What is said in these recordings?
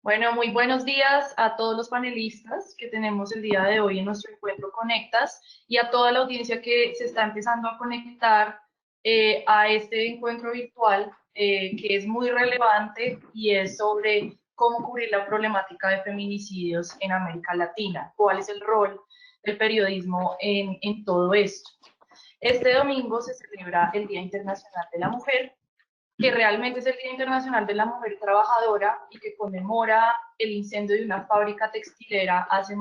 Bueno, muy buenos días a todos los panelistas que tenemos el día de hoy en nuestro encuentro Conectas y a toda la audiencia que se está empezando a conectar a este encuentro virtual que es muy relevante y es sobre cómo cubrir la problemática de feminicidios en América Latina, cuál es el rol del periodismo en todo esto. Este domingo se celebra el Día Internacional de la Mujer, que realmente es el Día Internacional de la Mujer Trabajadora y que conmemora el incendio de una fábrica textilera hace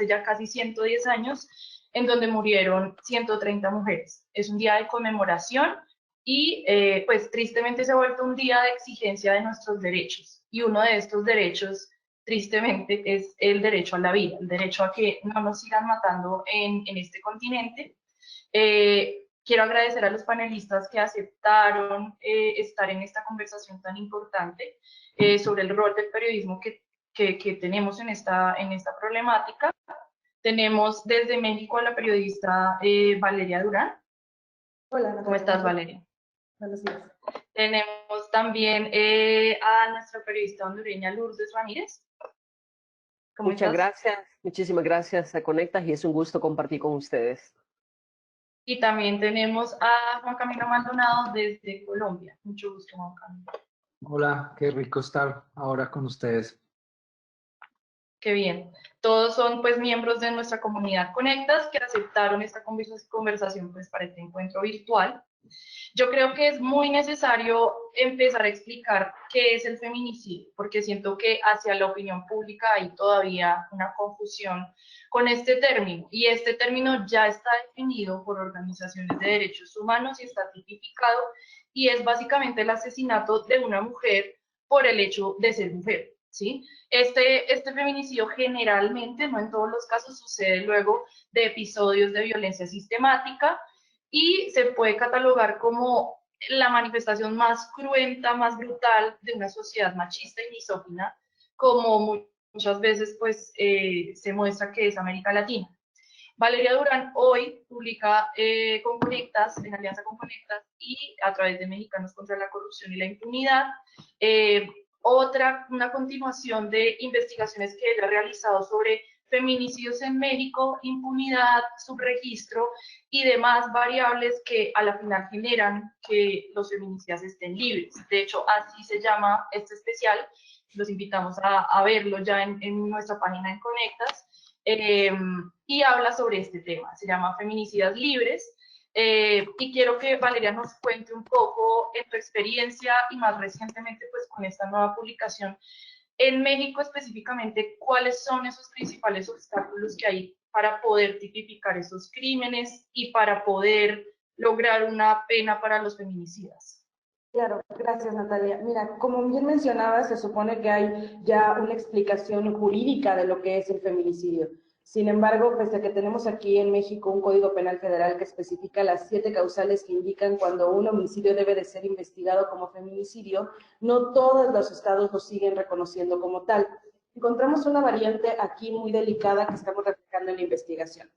ya casi 110 años, en donde murieron 130 mujeres. Es un día de conmemoración y pues tristemente se ha vuelto un día de exigencia de nuestros derechos. Y uno de estos derechos, tristemente, es el derecho a la vida, el derecho a que no nos sigan matando en este continente. Quiero agradecer a los panelistas que aceptaron estar en esta conversación tan importante sobre el rol del periodismo que tenemos en esta problemática. Tenemos desde México a la periodista Valeria Durán. Hola, Natalia. ¿Cómo estás, Valeria? Buenos días. Tenemos también a nuestra periodista hondureña Lourdes Ramírez. Muchas gracias, muchísimas gracias a Conectas y es un gusto compartir con ustedes. Y también tenemos a Juan Camilo Maldonado desde Colombia. Mucho gusto, Juan Camilo. Hola, qué rico estar ahora con ustedes. Qué bien. Todos son pues miembros de nuestra comunidad Conectas que aceptaron esta conversación pues para este encuentro virtual. Yo creo que es muy necesario empezar a explicar qué es el feminicidio, porque siento que hacia la opinión pública hay todavía una confusión con este término, y este término ya está definido por organizaciones de derechos humanos y está tipificado, y es básicamente el asesinato de una mujer por el hecho de ser mujer, ¿sí? Este feminicidio generalmente, no en todos los casos, sucede luego de episodios de violencia sistemática, y se puede catalogar como la manifestación más cruenta, más brutal de una sociedad machista y misógina, como muchas veces pues se muestra que es América Latina. Valeria Durán hoy publica con Conectas, en alianza con Conectas y a través de Mexicanos contra la Corrupción y la Impunidad, una continuación de investigaciones que ella ha realizado sobre feminicidios en México, impunidad, subregistro y demás variables que a la final generan que los feminicidas estén libres. De hecho, así se llama este especial. Los invitamos a verlo ya en nuestra página en Conectas. Y habla sobre este tema. Se llama Feminicidas Libres. Y quiero que Valeria nos cuente un poco en tu experiencia y más recientemente pues con esta nueva publicación en México específicamente, cuáles son esos principales obstáculos que hay para poder tipificar esos crímenes y para poder lograr una pena para los feminicidas. Claro, gracias Natalia. Mira, como bien mencionabas, se supone que hay ya una explicación jurídica de lo que es el feminicidio. Sin embargo, pese a que tenemos aquí en México un Código Penal Federal que especifica las 7 causales que indican cuando un homicidio debe de ser investigado como feminicidio, no todos los estados lo siguen reconociendo como tal. Encontramos una variante aquí muy delicada que estamos reflejando en la investigación.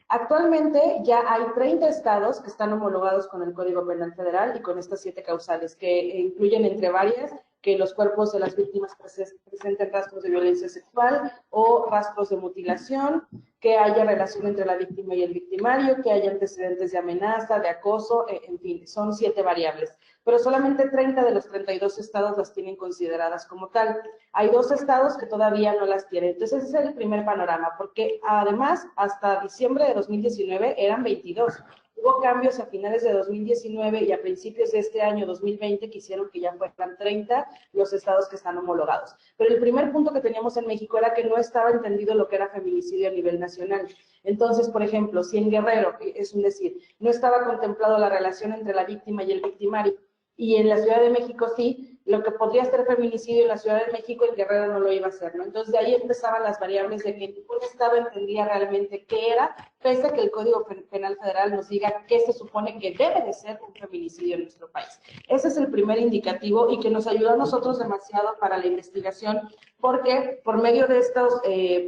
Actualmente ya hay 30 estados que están homologados con el Código Penal Federal y con estas 7 causales, que incluyen entre varias que los cuerpos de las víctimas presenten rastros de violencia sexual o rastros de mutilación, que haya relación entre la víctima y el victimario, que haya antecedentes de amenaza, de acoso, en fin, son 7 variables. Pero solamente 30 de los 32 estados las tienen consideradas como tal. Hay 2 estados que todavía no las tienen. Entonces ese es el primer panorama, porque además hasta diciembre de 2019 eran 22. Hubo cambios a finales de 2019 y a principios de este año 2020 que hicieron que ya fueran 30 los estados que están homologados. Pero el primer punto que teníamos en México era que no estaba entendido lo que era feminicidio a nivel nacional. Entonces, por ejemplo, si en Guerrero, es un decir, no estaba contemplado la relación entre la víctima y el victimario, y en la Ciudad de México sí, lo que podría ser feminicidio en la Ciudad de México, en Guerrero no lo iba a hacer, ¿no? Entonces de ahí empezaban las variables de que ningún estado entendía realmente qué era, pese a que el Código Penal Federal nos diga qué se supone que debe de ser un feminicidio en nuestro país. Ese es el primer indicativo y que nos ayudó a nosotros demasiado para la investigación, porque por medio de estos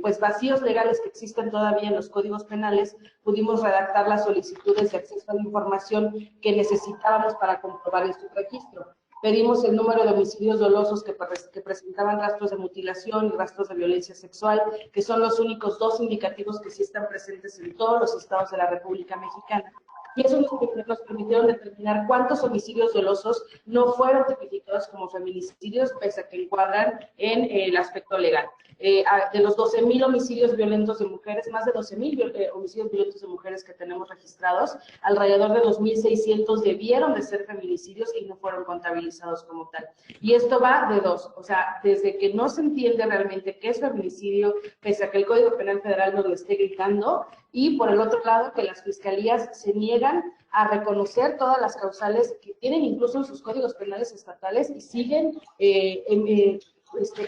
pues vacíos legales que existen todavía en los códigos penales, pudimos redactar las solicitudes de acceso a la información que necesitábamos para comprobar el subregistro. Pedimos el número de homicidios dolosos que presentaban rastros de mutilación y rastros de violencia sexual, que son los únicos dos indicativos que sí están presentes en todos los estados de la República Mexicana. Y eso nos permitieron determinar cuántos homicidios dolosos no fueron tipificados como feminicidios, pese a que encuadran en el aspecto legal. De los 12,000 homicidios violentos de mujeres, más de 12,000 homicidios violentos de mujeres que tenemos registrados, alrededor de 2,600 debieron de ser feminicidios y no fueron contabilizados como tal. Y esto va de dos, o sea, desde que no se entiende realmente qué es feminicidio, pese a que el Código Penal Federal nos lo esté gritando, y por el otro lado, que las fiscalías se niegan a reconocer todas las causales que tienen incluso en sus códigos penales estatales y siguen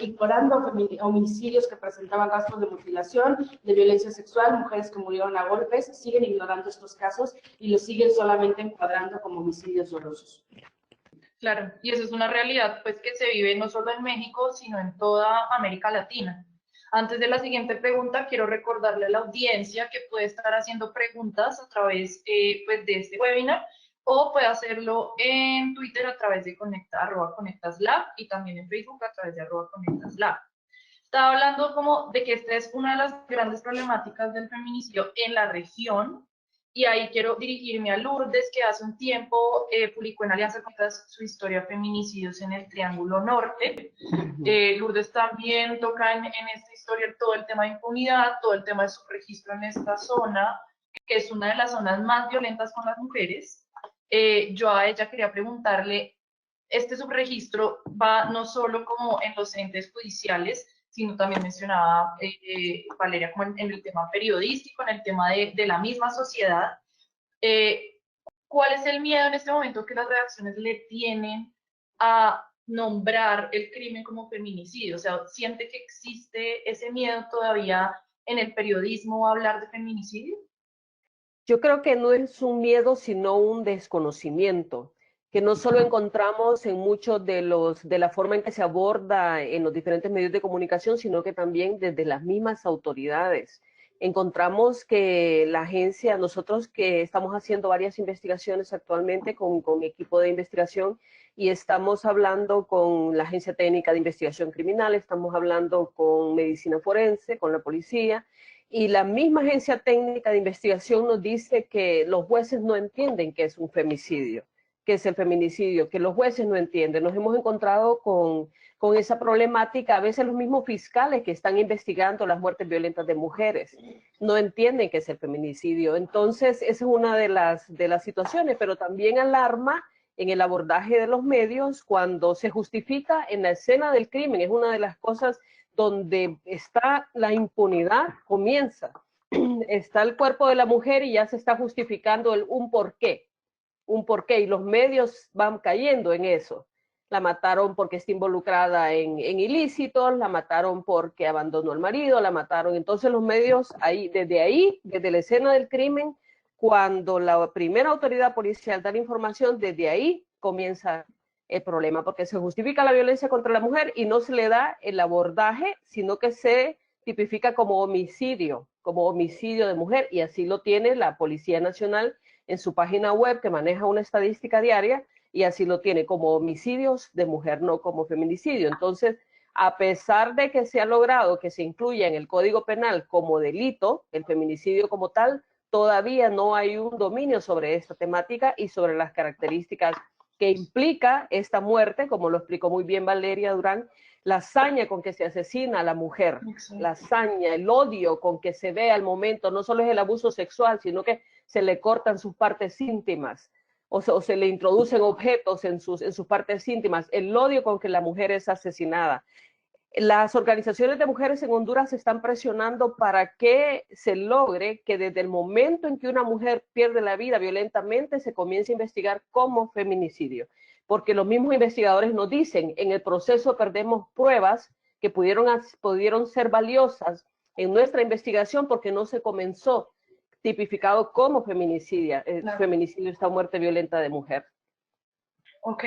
ignorando homicidios que presentaban rastros de mutilación, de violencia sexual, mujeres que murieron a golpes, siguen ignorando estos casos y los siguen solamente encuadrando como homicidios dolosos. Claro, y eso es una realidad pues que se vive no solo en México, sino en toda América Latina. Antes de la siguiente pregunta, quiero recordarle a la audiencia que puede estar haciendo preguntas a través pues, de este webinar o puede hacerlo en Twitter a través de @conectaslab y también en Facebook a través de @conectaslab. Estaba hablando como de que esta es una de las grandes problemáticas del feminicidio en la región y ahí quiero dirigirme a Lourdes, que hace un tiempo publicó en Alianza Conectas su historia de feminicidios en el Triángulo Norte. Lourdes también toca en esta historia todo el tema de impunidad, todo el tema de subregistro en esta zona, que es una de las zonas más violentas con las mujeres. Yo a ella quería preguntarle, este subregistro va no solo como en los entes judiciales, sino también mencionaba Valeria como en el tema periodístico, en el tema de la misma sociedad. ¿Cuál es el miedo en este momento que las redacciones le tienen a nombrar el crimen como feminicidio? O sea, ¿siente que existe ese miedo todavía en el periodismo a hablar de feminicidio? Yo creo que no es un miedo, sino un desconocimiento, que no solo encontramos en muchos de la forma en que se aborda en los diferentes medios de comunicación, sino que también desde las mismas autoridades. Encontramos que la agencia, nosotros que estamos haciendo varias investigaciones actualmente con equipo de investigación y estamos hablando con la Agencia Técnica de Investigación Criminal, estamos hablando con Medicina Forense, con la policía, y la misma Agencia Técnica de Investigación nos dice que los jueces no entienden qué es un femicidio, qué es el feminicidio, que los jueces no entienden. Nos hemos encontrado con esa problemática. A veces los mismos fiscales que están investigando las muertes violentas de mujeres no entienden qué es el feminicidio. Entonces, esa es una de las situaciones, pero también alarma en el abordaje de los medios cuando se justifica en la escena del crimen. Es una de las cosas donde está la impunidad, comienza. Está el cuerpo de la mujer y ya se está justificando un porqué, y los medios van cayendo en eso. La mataron porque está involucrada en ilícitos, la mataron porque abandonó al marido, la mataron. Entonces los medios, desde la escena del crimen, cuando la primera autoridad policial da la información, desde ahí comienza el problema, porque se justifica la violencia contra la mujer y no se le da el abordaje, sino que se tipifica como homicidio de mujer, y así lo tiene la Policía Nacional en su página web, que maneja una estadística diaria, y así lo tiene como homicidios de mujer, no como feminicidio. Entonces, a pesar de que se ha logrado que se incluya en el Código Penal como delito, el feminicidio como tal, todavía no hay un dominio sobre esta temática y sobre las características que implica esta muerte, como lo explicó muy bien Valeria Durán, la hazaña con que se asesina a la mujer, la hazaña, el odio con que se ve al momento, no solo es el abuso sexual, sino que se le cortan sus partes íntimas o se le introducen objetos en sus partes íntimas, el odio con que la mujer es asesinada. Las organizaciones de mujeres en Honduras están presionando para que se logre que desde el momento en que una mujer pierde la vida violentamente se comience a investigar como feminicidio, porque los mismos investigadores nos dicen, en el proceso perdemos pruebas que pudieron ser valiosas en nuestra investigación porque no se comenzó tipificado como feminicidio, esta muerte violenta de mujer. Ok,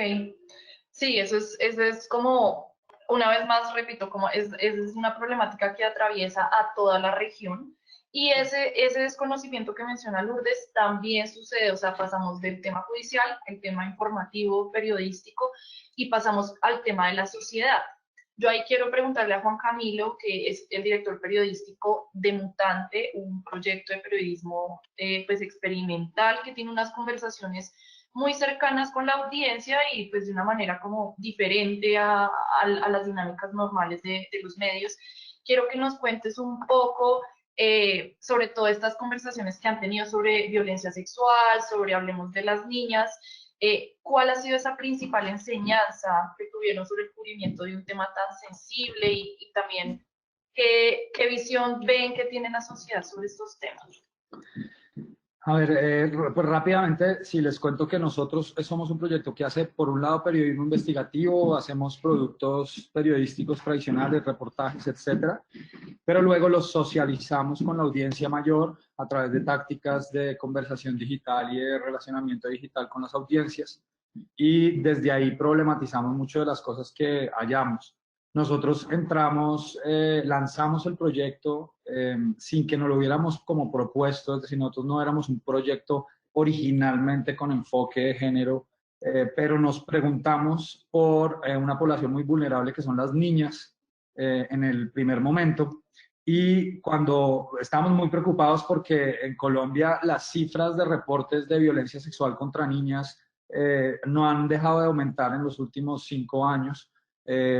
sí, eso es como, una vez más repito, como es una problemática que atraviesa a toda la región Y ese desconocimiento que menciona Lourdes también sucede, o sea, pasamos del tema judicial, el tema informativo, periodístico, y pasamos al tema de la sociedad. Yo ahí quiero preguntarle a Juan Camilo, que es el director periodístico de Mutante, un proyecto de periodismo pues experimental que tiene unas conversaciones muy cercanas con la audiencia y pues de una manera como diferente a las dinámicas normales de los medios. Quiero que nos cuentes un poco sobre todo estas conversaciones que han tenido sobre violencia sexual, sobre hablemos de las niñas, ¿cuál ha sido esa principal enseñanza que tuvieron sobre el cubrimiento de un tema tan sensible y también qué visión ven que tiene la sociedad sobre estos temas? A ver, pues rápidamente, si les cuento que nosotros somos un proyecto que hace, por un lado, periodismo investigativo, hacemos productos periodísticos tradicionales, reportajes, etcétera, pero luego los socializamos con la audiencia mayor a través de tácticas de conversación digital y de relacionamiento digital con las audiencias. Y desde ahí problematizamos mucho de las cosas que hallamos. Nosotros entramos, lanzamos el proyecto sin que nos lo hubiéramos como propuesto, es decir, nosotros no éramos un proyecto originalmente con enfoque de género, pero nos preguntamos por una población muy vulnerable que son las niñas en el primer momento. Y cuando estamos muy preocupados porque en Colombia las cifras de reportes de violencia sexual contra niñas no han dejado de aumentar en los últimos 5 años.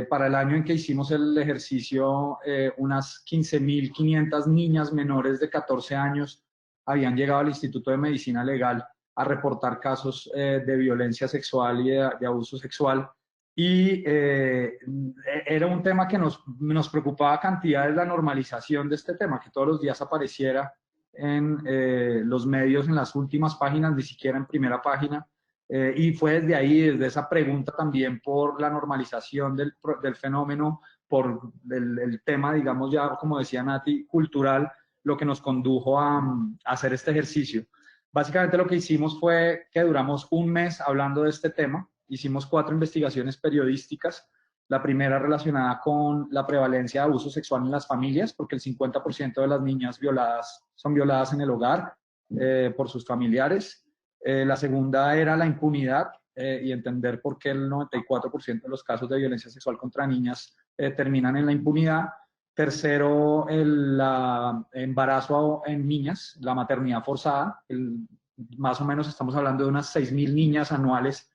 Para el año en que hicimos el ejercicio, unas 15.500 niñas menores de 14 años habían llegado al Instituto de Medicina Legal a reportar casos de violencia sexual y de abuso sexual. Y era un tema que nos preocupaba cantidades, la normalización de este tema, que todos los días apareciera en los medios, en las últimas páginas, ni siquiera en primera página. Y fue desde ahí, desde esa pregunta también por la normalización del fenómeno, por el tema, digamos ya, como decía Nati, cultural, lo que nos condujo a hacer este ejercicio. Básicamente lo que hicimos fue que duramos un mes hablando de este tema, hicimos 4 investigaciones periodísticas, la primera relacionada con la prevalencia de abuso sexual en las familias, porque el 50% de las niñas violadas son violadas en el hogar por sus familiares. La segunda era la impunidad y entender por qué el 94% de los casos de violencia sexual contra niñas terminan en la impunidad. Tercero, el embarazo en niñas, la maternidad forzada. Más o menos estamos hablando de unas 6.000 niñas anuales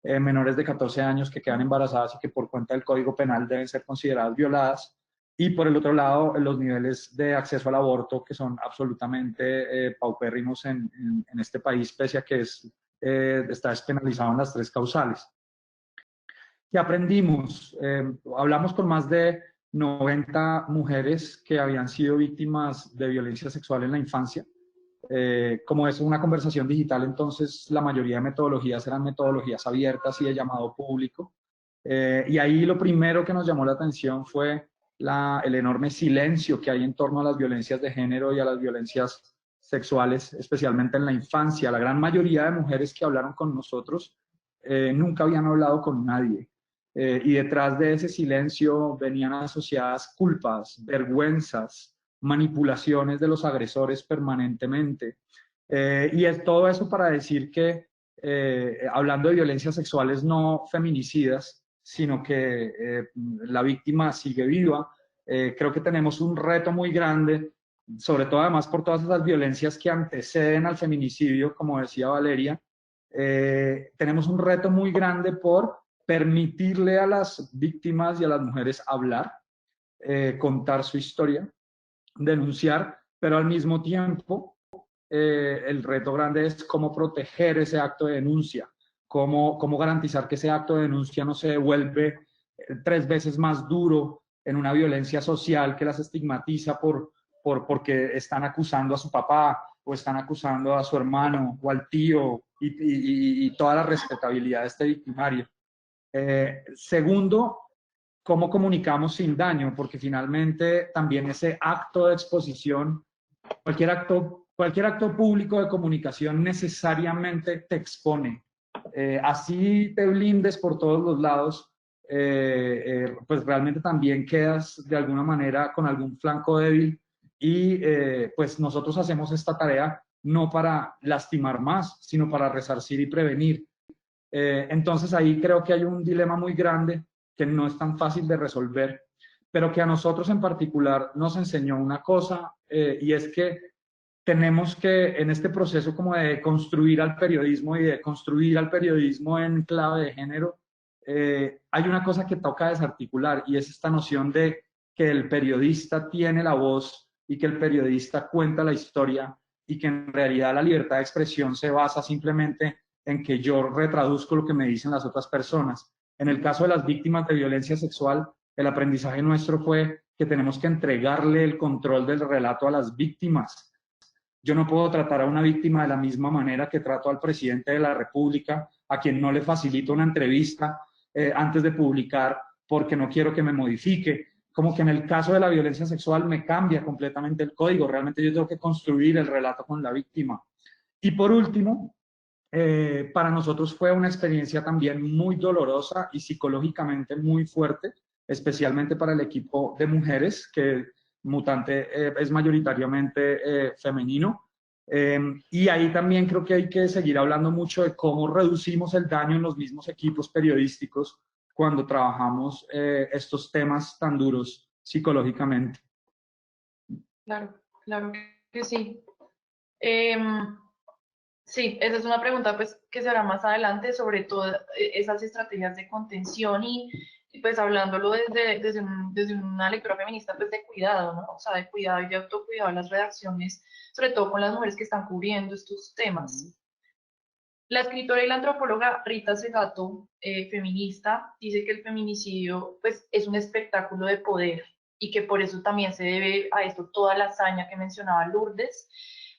menores de 14 años que quedan embarazadas y que por cuenta del Código Penal deben ser consideradas violadas. Y por el otro lado, los niveles de acceso al aborto que son absolutamente paupérrimos en este país, pese a que está despenalizado en las 3 causales. ¿Qué aprendimos? Hablamos con más de 90 mujeres que habían sido víctimas de violencia sexual en la infancia. Como es una conversación digital, entonces la mayoría de metodologías eran metodologías abiertas y de llamado público. Y ahí lo primero que nos llamó la atención fue el enorme silencio que hay en torno a las violencias de género y a las violencias sexuales, especialmente en la infancia. La gran mayoría de mujeres que hablaron con nosotros nunca habían hablado con nadie. Y detrás de ese silencio venían asociadas culpas, vergüenzas, manipulaciones de los agresores permanentemente. Y es todo eso para decir que, hablando de violencias sexuales no feminicidas, sino que la víctima sigue viva, creo que tenemos un reto muy grande, sobre todo además por todas esas violencias que anteceden al feminicidio, como decía Valeria. Tenemos un reto muy grande por permitirle a las víctimas y a las mujeres hablar, contar su historia, denunciar, pero al mismo tiempo el reto grande es cómo proteger ese acto de denuncia, cómo garantizar que ese acto de denuncia no se devuelve 3 veces más duro en una violencia social que las estigmatiza porque están acusando a su papá o están acusando a su hermano o al tío y toda la respetabilidad de este victimario. Segundo, cómo comunicamos sin daño, porque finalmente también ese acto de exposición, cualquier acto público de comunicación necesariamente te expone. Así te blindes por todos los lados, pues realmente también quedas de alguna manera con algún flanco débil y pues nosotros hacemos esta tarea no para lastimar más, sino para resarcir y prevenir. Entonces ahí creo que hay un dilema muy grande que no es tan fácil de resolver, pero que a nosotros en particular nos enseñó una cosa, y es que tenemos que, en este proceso como de construir al periodismo y de construir al periodismo en clave de género, hay una cosa que toca desarticular, y es esta noción de que el periodista tiene la voz y que el periodista cuenta la historia, y que en realidad la libertad de expresión se basa simplemente en que yo retraduzco lo que me dicen las otras personas. En el caso de las víctimas de violencia sexual, el aprendizaje nuestro fue que tenemos que entregarle el control del relato a las víctimas. Yo no puedo tratar a una víctima de la misma manera que trato al presidente de la República, a quien no le facilito una entrevista antes de publicar porque no quiero que me modifique. Como que en el caso de la violencia sexual me cambia completamente el código. Realmente yo tengo que construir el relato con la víctima. Y por último, para nosotros fue una experiencia también muy dolorosa y psicológicamente muy fuerte, especialmente para el equipo de mujeres, que Mutante es mayoritariamente femenino. Y ahí también creo que hay que seguir hablando mucho de cómo reducimos el daño en los mismos equipos periodísticos cuando trabajamos estos temas tan duros psicológicamente. Claro, claro que sí. Sí, esa es una pregunta pues que se hará más adelante, sobre todo esas estrategias de contención y, pues hablándolo desde una lectura feminista pues de cuidado, ¿no? O sea, de cuidado y de autocuidado en las redacciones, sobre todo con las mujeres que están cubriendo estos temas. La escritora y la antropóloga Rita Segato, feminista, dice que el feminicidio pues, es un espectáculo de poder y que por eso también se debe a esto toda la hazaña que mencionaba Lourdes,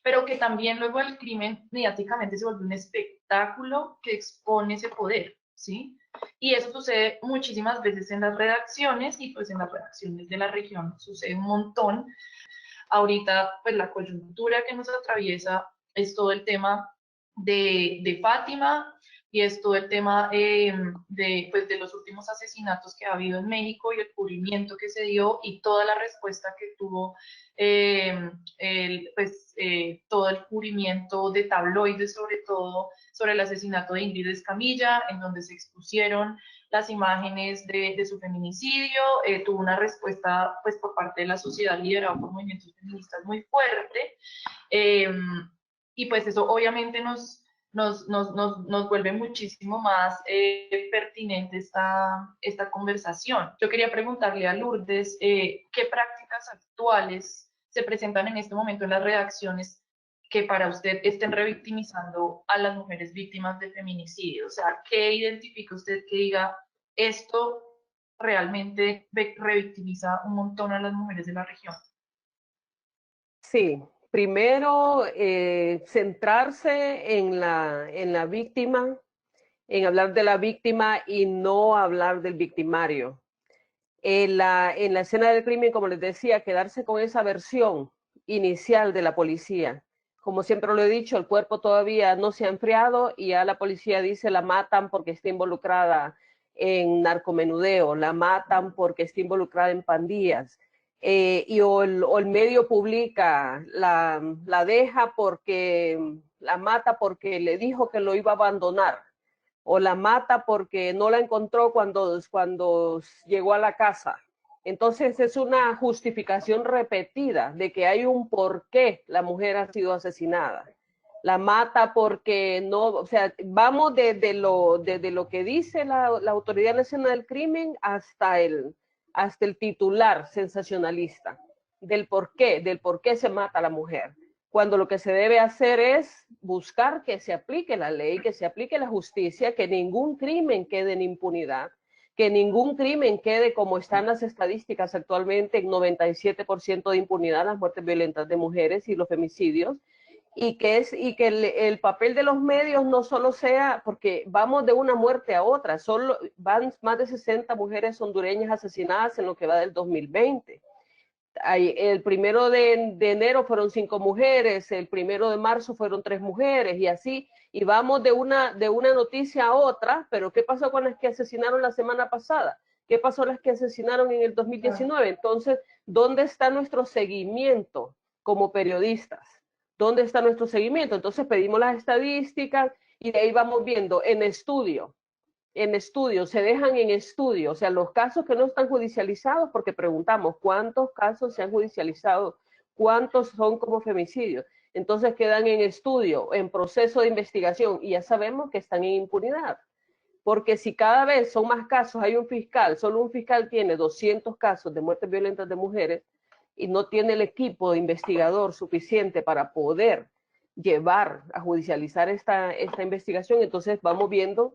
pero que también luego el crimen mediáticamente se vuelve un espectáculo que expone ese poder, ¿sí? Y eso sucede muchísimas veces en las redacciones y pues en las redacciones de la región sucede un montón. Ahorita pues la coyuntura que nos atraviesa es todo el tema de Fátima y es todo el tema pues, de los últimos asesinatos que ha habido en México y el cubrimiento que se dio y toda la respuesta que tuvo todo el cubrimiento de tabloides, sobre todo sobre el asesinato de Ingrid Escamilla, en donde se expusieron las imágenes de su feminicidio, tuvo una respuesta pues, por parte de la sociedad liderada por movimientos feministas muy fuerte. Y pues eso obviamente nos vuelve muchísimo más pertinente esta conversación. Yo quería preguntarle a Lourdes qué prácticas actuales se presentan en este momento en las redacciones que para usted estén revictimizando a las mujeres víctimas de feminicidio. O sea, ¿qué identifica usted que diga esto realmente revictimiza un montón a las mujeres de la región? Sí, primero centrarse en la víctima, en hablar de la víctima y no hablar del victimario. En la escena del crimen, como les decía, quedarse con esa versión inicial de la policía. Como siempre lo he dicho, el cuerpo todavía no se ha enfriado y ya la policía dice la matan porque está involucrada en narcomenudeo, la matan porque está involucrada en pandillas. O el medio publica, la deja porque la mata porque le dijo que lo iba a abandonar, o la mata porque no la encontró cuando llegó a la casa. Entonces es una justificación repetida de que hay un por qué la mujer ha sido asesinada. La mata porque no, o sea, vamos desde lo que dice la autoridad en la escena del crimen hasta el titular sensacionalista del por qué se mata a la mujer, cuando lo que se debe hacer es buscar que se aplique la ley, que se aplique la justicia, que ningún crimen quede en impunidad, que ningún crimen quede como están las estadísticas actualmente en 97% de impunidad, las muertes violentas de mujeres y los femicidios, y que el papel de los medios no solo sea, porque vamos de una muerte a otra, van más de 60 mujeres hondureñas asesinadas en lo que va del 2020. El 1 de enero fueron 5 mujeres, el 1 de marzo fueron 3 mujeres y así, y vamos de una noticia a otra, pero ¿qué pasó con las que asesinaron la semana pasada? ¿Qué pasó a las que asesinaron en el 2019? Entonces, ¿dónde está nuestro seguimiento como periodistas? ¿Dónde está nuestro seguimiento? Entonces pedimos las estadísticas y de ahí vamos viendo en estudio, se dejan en estudio, o sea, los casos que no están judicializados, porque preguntamos cuántos casos se han judicializado, cuántos son como femicidios, entonces quedan en estudio, en proceso de investigación, y ya sabemos que están en impunidad, porque si cada vez son más casos, hay un fiscal, solo un fiscal tiene 200 casos de muertes violentas de mujeres, y no tiene el equipo de investigador suficiente para poder llevar a judicializar esta investigación, entonces vamos viendo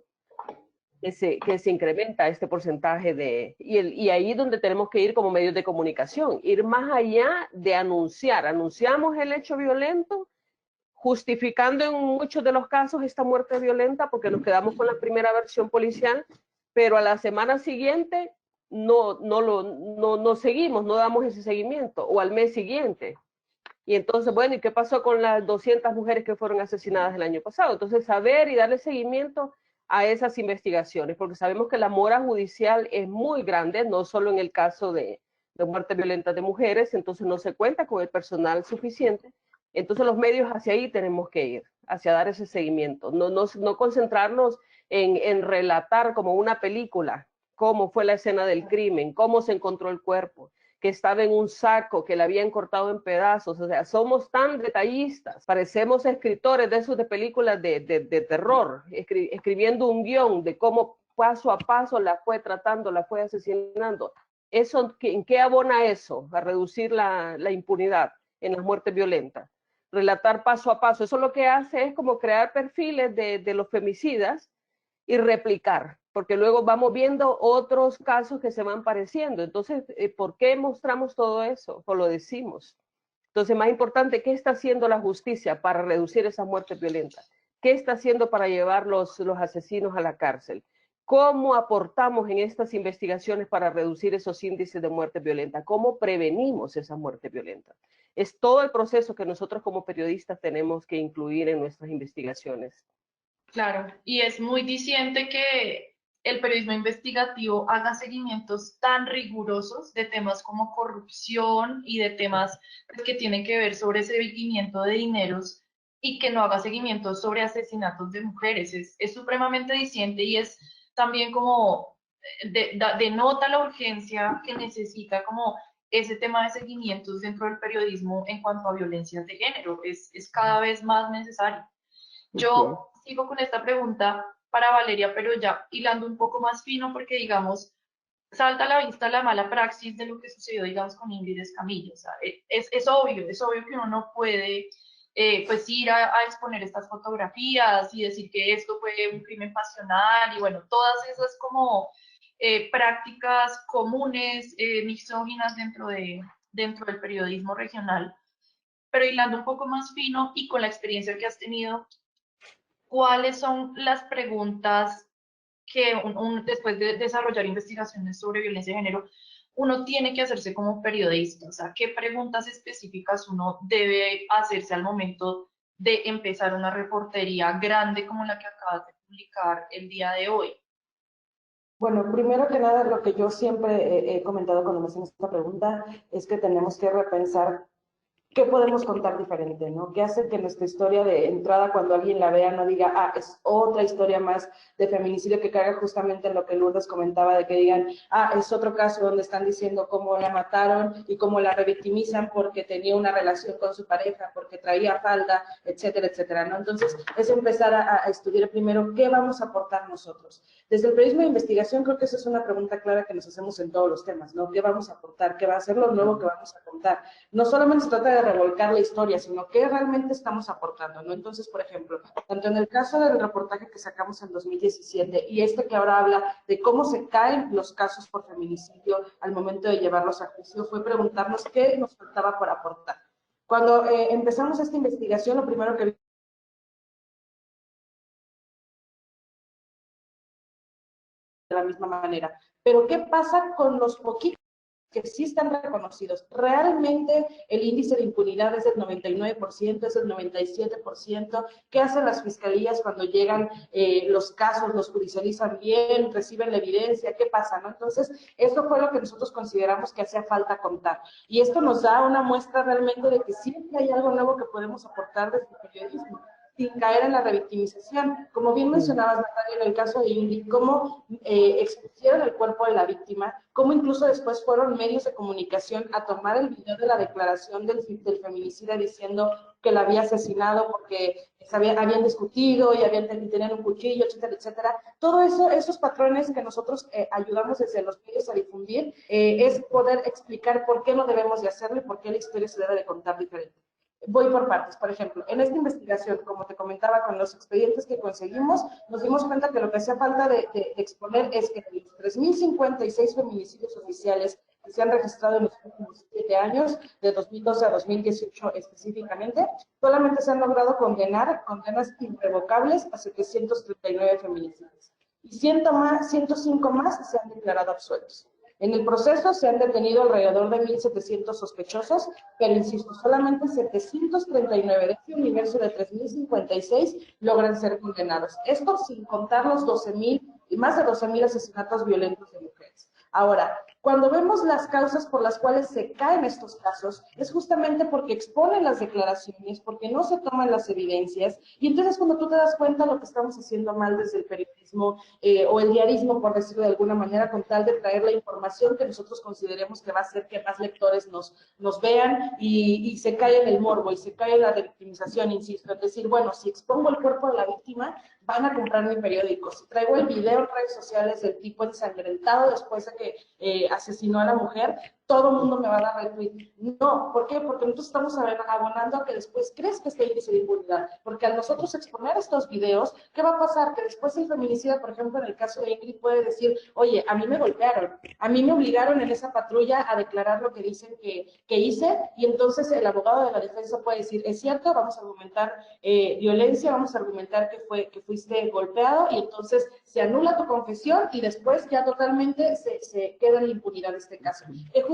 que se incrementa este porcentaje y ahí es donde tenemos que ir como medios de comunicación, ir más allá de anunciar. Anunciamos el hecho violento, justificando en muchos de los casos esta muerte violenta porque nos quedamos con la primera versión policial, pero a la semana siguiente no seguimos, no damos ese seguimiento, o al mes siguiente. Y entonces, bueno, ¿y qué pasó con las 200 mujeres que fueron asesinadas el año pasado? Entonces, saber y darle seguimiento a esas investigaciones, porque sabemos que la mora judicial es muy grande, no solo en el caso de muerte violenta de mujeres, entonces no se cuenta con el personal suficiente. Entonces, los medios hacia ahí tenemos que ir, hacia dar ese seguimiento, no concentrarnos en relatar como una película cómo fue la escena del crimen, cómo se encontró el cuerpo, que estaba en un saco, que le habían cortado en pedazos, o sea, somos tan detallistas, parecemos escritores de esos de películas de terror, escribiendo un guión de cómo paso a paso la fue tratando, la fue asesinando. Eso, ¿en qué abona eso? A reducir la impunidad en las muertes violentas. Relatar paso a paso, eso lo que hace es como crear perfiles de los femicidas y replicar, porque luego vamos viendo otros casos que se van pareciendo. Entonces, ¿por qué mostramos todo eso? O lo decimos. Entonces, más importante, ¿qué está haciendo la justicia para reducir esas muertes violentas? ¿Qué está haciendo para llevar los asesinos a la cárcel? ¿Cómo aportamos en estas investigaciones para reducir esos índices de muerte violenta? ¿Cómo prevenimos esas muertes violentas? Es todo el proceso que nosotros como periodistas tenemos que incluir en nuestras investigaciones. Claro, y es muy diciente que el periodismo investigativo haga seguimientos tan rigurosos de temas como corrupción y de temas pues, que tienen que ver sobre ese seguimiento de dineros y que no haga seguimientos sobre asesinatos de mujeres. Es supremamente diciente y es también como denota la urgencia que necesita como ese tema de seguimientos dentro del periodismo en cuanto a violencias de género. Es cada vez más necesario. Yo sigo con esta pregunta para Valeria, pero ya hilando un poco más fino, porque digamos, salta a la vista la mala praxis de lo que sucedió, digamos, con Ingrid Escamilla. O sea, es obvio que uno no puede pues ir a exponer estas fotografías y decir que esto fue un crimen pasional y bueno, todas esas como prácticas comunes, misóginas dentro del periodismo regional. Pero hilando un poco más fino y con la experiencia que has tenido, ¿cuáles son las preguntas que después de desarrollar investigaciones sobre violencia de género, uno tiene que hacerse como periodista? O sea, ¿qué preguntas específicas uno debe hacerse al momento de empezar una reportería grande como la que acabas de publicar el día de hoy? Bueno, primero que nada, lo que yo siempre he comentado cuando me hacen esta pregunta es que tenemos que repensar ¿qué podemos contar diferente, no? ¿Qué hace que nuestra historia de entrada, cuando alguien la vea, no diga, ah, es otra historia más de feminicidio, que caiga justamente en lo que Lourdes comentaba, de que digan, ah, es otro caso donde están diciendo cómo la mataron y cómo la revictimizan porque tenía una relación con su pareja, porque traía falda, etcétera, etcétera, ¿no? Entonces, es empezar a estudiar primero qué vamos a aportar nosotros. Desde el periodismo de investigación, creo que esa es una pregunta clara que nos hacemos en todos los temas, ¿no? ¿Qué vamos a aportar? ¿Qué va a ser lo nuevo que vamos a contar? No solamente se trata de revolcar la historia, sino qué realmente estamos aportando, ¿no? Entonces, por ejemplo, tanto en el caso del reportaje que sacamos en 2017 y este que ahora habla de cómo se caen los casos por feminicidio al momento de llevarlos a juicio, fue preguntarnos qué nos faltaba por aportar. Cuando empezamos esta investigación, lo primero que de la misma manera. Pero ¿qué pasa con los poquitos que sí están reconocidos. Realmente el índice de impunidad es del 99%, es del 97%. ¿Qué hacen las fiscalías cuando llegan los casos, los judicializan bien, reciben la evidencia? ¿Qué pasa, no? Entonces, eso fue lo que nosotros consideramos que hacía falta contar. Y esto nos da una muestra realmente de que siempre hay algo nuevo que podemos aportar desde el periodismo, sin caer en la revictimización. Como bien mencionabas, Natalia, en el caso de Ingrid, cómo expusieron el cuerpo de la víctima, cómo incluso después fueron medios de comunicación a tomar el video de la declaración del feminicida diciendo que la había asesinado porque habían discutido y tenían un cuchillo, etcétera, etcétera. Todo eso, esos patrones que nosotros ayudamos desde los medios a difundir, es poder explicar por qué no debemos de hacerlo y por qué la historia se debe de contar diferente. Voy por partes. Por ejemplo, en esta investigación, como te comentaba, con los expedientes que conseguimos, nos dimos cuenta que lo que hacía falta de exponer es que de los 3.056 feminicidios oficiales que se han registrado en los últimos 7 años, de 2012 a 2018 específicamente, solamente se han logrado condenas irrevocables a 739 feminicidios. Y 105 más se han declarado absueltos. En el proceso se han detenido alrededor de 1.700 sospechosos, pero insisto, solamente 739 de este universo de 3.056 logran ser condenados. Esto sin contar los más de 12.000 asesinatos violentos de mujeres. Ahora, cuando vemos las causas por las cuales se caen estos casos, es justamente porque exponen las declaraciones, porque no se toman las evidencias, y entonces cuando tú te das cuenta lo que estamos haciendo mal desde el periodismo o el diarismo, por decirlo de alguna manera, con tal de traer la información que nosotros consideremos que va a hacer que más lectores nos vean, y se cae en el morbo, y se cae en la victimización, insisto, es decir, bueno, si expongo el cuerpo de la víctima, van a comprar mi periódico. Si traigo el video en redes sociales del tipo ensangrentado después de que asesinó a la mujer, todo el mundo me va a dar retweet. No, ¿por qué? Porque nosotros estamos abonando a que después crezca este índice de impunidad. Porque al nosotros exponer estos videos, ¿qué va a pasar? Que después el feminicida, por ejemplo, en el caso de Ingrid, puede decir, oye, a mí me golpearon, a mí me obligaron en esa patrulla a declarar lo que dicen que hice, y entonces el abogado de la defensa puede decir, es cierto, vamos a argumentar violencia, vamos a argumentar que fuiste golpeado, y entonces se anula tu confesión y después ya totalmente se queda en la impunidad de este caso.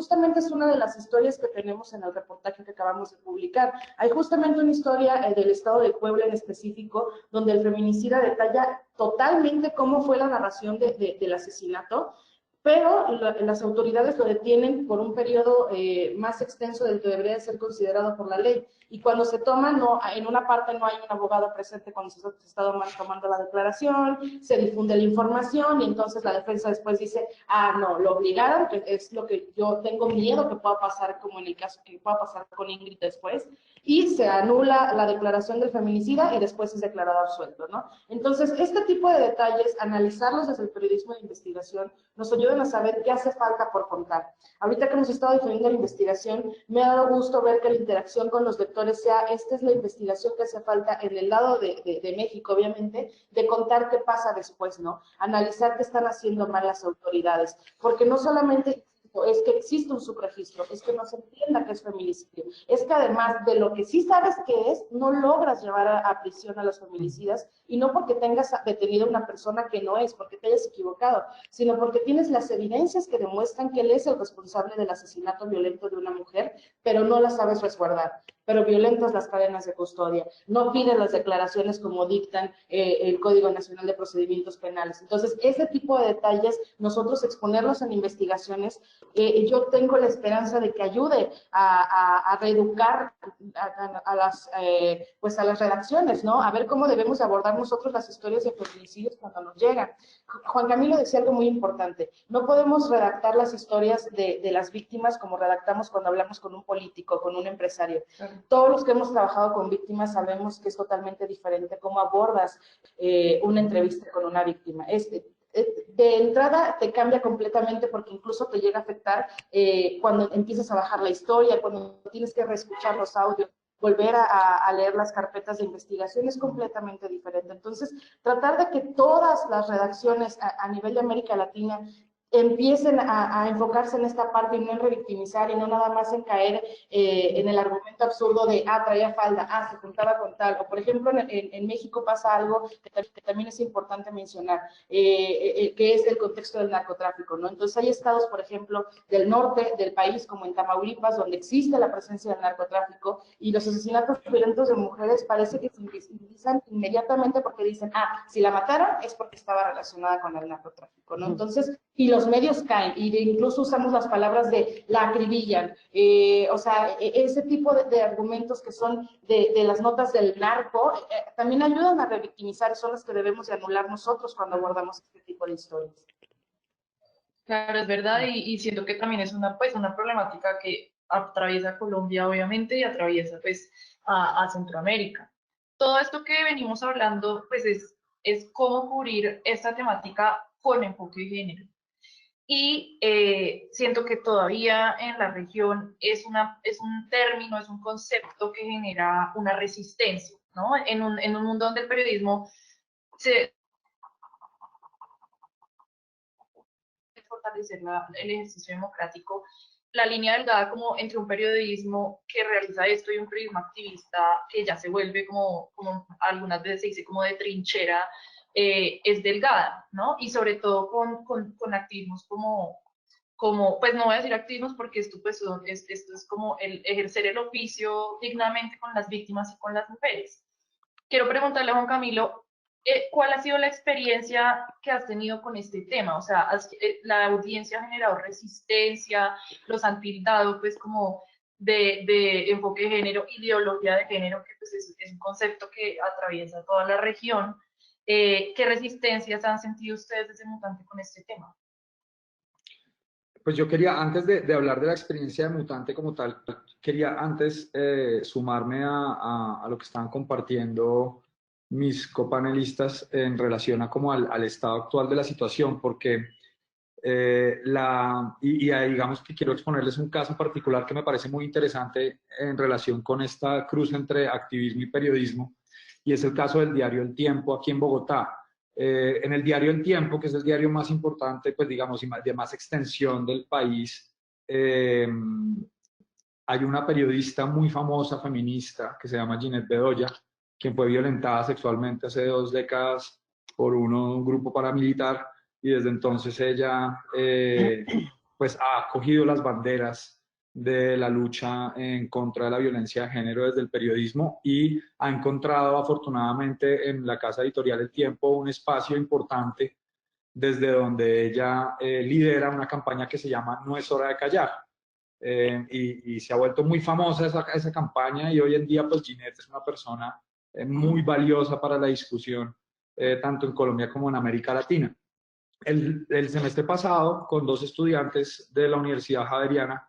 Justamente es una de las historias que tenemos en el reportaje que acabamos de publicar. Hay justamente una historia del estado de Puebla en específico, donde el feminicida detalla totalmente cómo fue la narración del asesinato, pero las autoridades lo detienen por un periodo más extenso del que debería ser considerado por la ley. Y cuando se toma, en una parte no hay un abogado presente cuando se está tomando la declaración, se difunde la información y entonces la defensa después dice, no, lo obligaron, que es lo que yo tengo miedo que pueda pasar, como en el caso que pueda pasar con Ingrid después, y se anula la declaración del feminicida y después es declarado absuelto, ¿no? Entonces, este tipo de detalles, analizarlos desde el periodismo de investigación, nos ayudan a saber qué hace falta por contar. Ahorita que hemos estado difundiendo la investigación, me ha dado gusto ver que la interacción con los lectores sea, esta es la investigación que hace falta en el lado de México, obviamente, de contar qué pasa después, ¿no? Analizar qué están haciendo mal las autoridades, porque no solamente es que existe un subregistro, es que no se entienda que es feminicidio, es que además de lo que sí sabes que es, no logras llevar a prisión a los feminicidas, y no porque tengas detenido a una persona que no es, porque te hayas equivocado, sino porque tienes las evidencias que demuestran que él es el responsable del asesinato violento de una mujer, pero no las sabes resguardar, pero violentas las cadenas de custodia, no piden las declaraciones como dictan el Código Nacional de Procedimientos Penales. Entonces, ese tipo de detalles, nosotros exponerlos en investigaciones, yo tengo la esperanza de que ayude a reeducar a las redacciones, ¿no? A ver cómo debemos abordar nosotros las historias de feminicidios cuando nos llegan. Juan Camilo decía algo muy importante, no podemos redactar las historias de las víctimas como redactamos cuando hablamos con un político, con un empresario. Todos los que hemos trabajado con víctimas sabemos que es totalmente diferente cómo abordas una entrevista con una víctima. De entrada te cambia completamente porque incluso te llega a afectar cuando empiezas a bajar la historia, cuando tienes que reescuchar los audios, volver a leer las carpetas de investigación es completamente diferente. Entonces, tratar de que todas las redacciones a nivel de América Latina empiecen a enfocarse en esta parte y no en revictimizar y no nada más en caer en el argumento absurdo de, traía falda, se juntaba con tal. O, por ejemplo, en México pasa algo que también es importante mencionar, que es el contexto del narcotráfico, ¿no? Entonces, hay estados, por ejemplo, del norte del país, como en Tamaulipas, donde existe la presencia del narcotráfico y los asesinatos violentos de mujeres parece que se invisibilizan inmediatamente porque dicen, si la mataron es porque estaba relacionada con el narcotráfico, ¿no? Entonces, y los medios caen, y incluso usamos las palabras de la acribillan, o sea, ese tipo de argumentos que son de las notas del narco, también ayudan a revictimizar, son las que debemos de anular nosotros cuando abordamos este tipo de historias. Claro, es verdad, y siento que también es pues, una problemática que atraviesa Colombia, obviamente, y atraviesa, pues, a Centroamérica. Todo esto que venimos hablando, pues, es cómo cubrir esta temática con enfoque de género. Y siento que todavía en la región es un término, es un concepto que genera una resistencia, ¿no? En un mundo donde el periodismo se fortalecer el ejercicio democrático, la línea delgada como entre un periodismo que realiza esto y un periodismo activista que ya se vuelve como algunas veces se dice como de trinchera, es delgada, ¿no? Y sobre todo con activismos pues no voy a decir activismos porque esto es como el ejercer el oficio dignamente con las víctimas y con las mujeres. Quiero preguntarle a Juan Camilo, ¿cuál ha sido la experiencia que has tenido con este tema? O sea, la audiencia ha generado resistencia, los han tildado pues como de enfoque de género, ideología de género, que pues es un concepto que atraviesa toda la región. ¿Qué resistencias han sentido ustedes desde Mutante con este tema? Pues yo quería, antes de hablar de la experiencia de Mutante como tal, quería antes sumarme a lo que estaban compartiendo mis copanelistas en relación a como al estado actual de la situación, porque digamos que quiero exponerles un caso particular que me parece muy interesante en relación con esta cruz entre activismo y periodismo, y es el caso del diario El Tiempo aquí en Bogotá. En el diario El Tiempo, que es el diario más importante, pues digamos, y de más extensión del país, hay una periodista muy famosa, feminista, que se llama Ginette Bedoya, quien fue violentada sexualmente hace 2 décadas por un grupo paramilitar, y desde entonces ella pues ha cogido las banderas de la lucha en contra de la violencia de género desde el periodismo y ha encontrado afortunadamente en la casa editorial El Tiempo un espacio importante desde donde ella lidera una campaña que se llama No es hora de callar. Y se ha vuelto muy famosa esa campaña, y hoy en día pues Ginette es una persona muy valiosa para la discusión, tanto en Colombia como en América Latina. El semestre pasado, con 2 estudiantes de la Universidad Javeriana,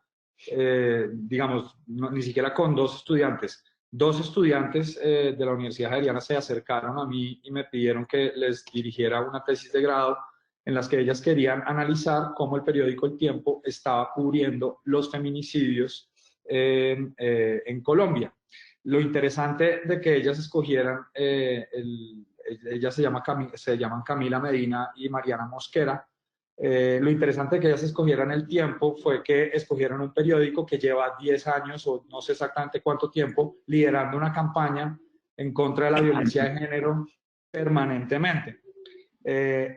digamos, ni siquiera con 2 estudiantes, 2 estudiantes de la Universidad Javeriana se acercaron a mí y me pidieron que les dirigiera una tesis de grado en las que ellas querían analizar cómo el periódico El Tiempo estaba cubriendo los feminicidios en Colombia. Lo interesante de que ellas escogieran, ellas se llaman Camila Medina y Mariana Mosquera, lo interesante de que ellas escogieran El Tiempo fue que escogieron un periódico que lleva 10 años, o no sé exactamente cuánto tiempo, liderando una campaña en contra de la violencia de género permanentemente.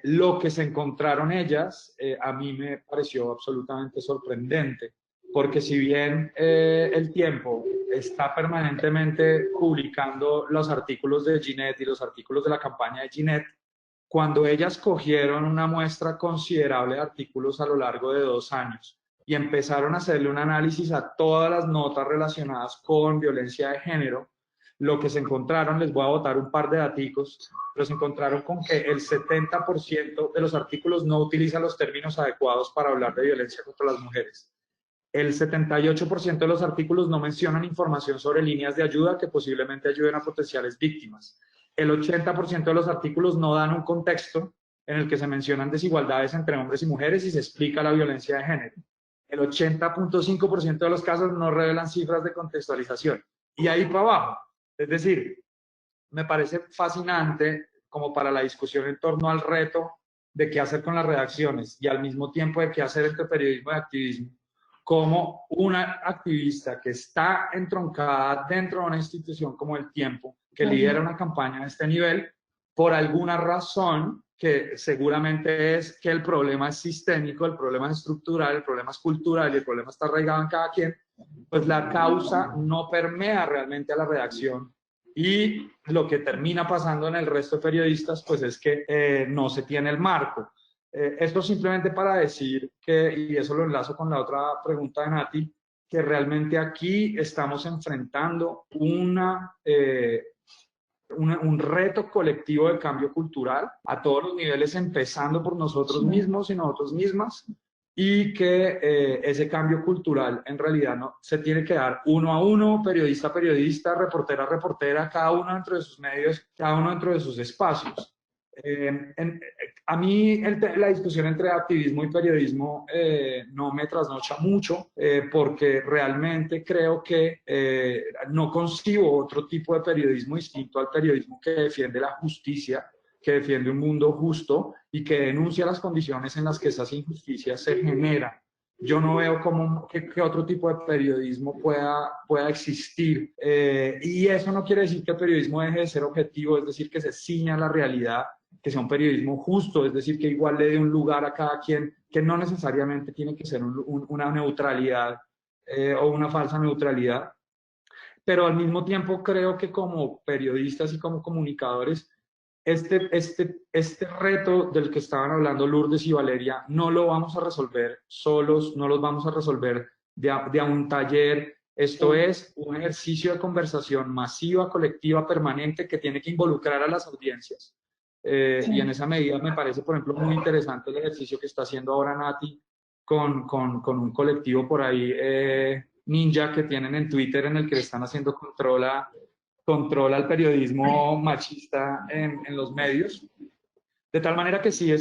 Lo que se encontraron ellas a mí me pareció absolutamente sorprendente, porque si bien El Tiempo está permanentemente publicando los artículos de Ginette y los artículos de la campaña de Ginette, cuando ellas cogieron una muestra considerable de artículos a lo largo de 2 años y empezaron a hacerle un análisis a todas las notas relacionadas con violencia de género, lo que se encontraron, les voy a botar un par de daticos, pero se encontraron con que el 70% de los artículos no utilizan los términos adecuados para hablar de violencia contra las mujeres. El 78% de los artículos no mencionan información sobre líneas de ayuda que posiblemente ayuden a potenciales víctimas. El 80% de los artículos no dan un contexto en el que se mencionan desigualdades entre hombres y mujeres y se explica la violencia de género. El 80.5% de los casos no revelan cifras de contextualización. Y ahí para abajo. Es decir, me parece fascinante como para la discusión en torno al reto de qué hacer con las redacciones y al mismo tiempo de qué hacer entre periodismo y activismo, como una activista que está entroncada dentro de una institución como El Tiempo, que lidera una campaña de este nivel, por alguna razón, que seguramente es que el problema es sistémico, el problema es estructural, el problema es cultural y el problema está arraigado en cada quien, pues la causa no permea realmente a la redacción. Y lo que termina pasando en el resto de periodistas, pues es que no se tiene el marco. Esto simplemente para decir que, y eso lo enlazo con la otra pregunta de Nati, que realmente aquí estamos enfrentando un reto colectivo de cambio cultural a todos los niveles, empezando por nosotros mismos y nosotros mismas, y que ese cambio cultural en realidad no se tiene que dar uno a uno, periodista a periodista, reportera a reportera, cada uno dentro de sus medios, cada uno dentro de sus espacios. A mí la discusión entre activismo y periodismo no me trasnocha mucho porque realmente creo que no concibo otro tipo de periodismo distinto al periodismo que defiende la justicia, que defiende un mundo justo y que denuncia las condiciones en las que esas injusticias se generan. Yo no veo qué otro tipo de periodismo pueda existir. Y eso no quiere decir que el periodismo deje de ser objetivo, es decir, que se ciña a la realidad, que sea un periodismo justo, es decir, que igual le dé un lugar a cada quien, que no necesariamente tiene que ser una neutralidad o una falsa neutralidad. Pero al mismo tiempo creo que como periodistas y como comunicadores, este reto del que estaban hablando Lourdes y Valeria no lo vamos a resolver solos, no los vamos a resolver de a un taller. Esto es un ejercicio de conversación masiva, colectiva, permanente, que tiene que involucrar a las audiencias. Y en esa medida me parece, por ejemplo, muy interesante el ejercicio que está haciendo ahora Nati con un colectivo por ahí, ninja, que tienen en Twitter, en el que le están haciendo control al periodismo machista en los medios. De tal manera que sí,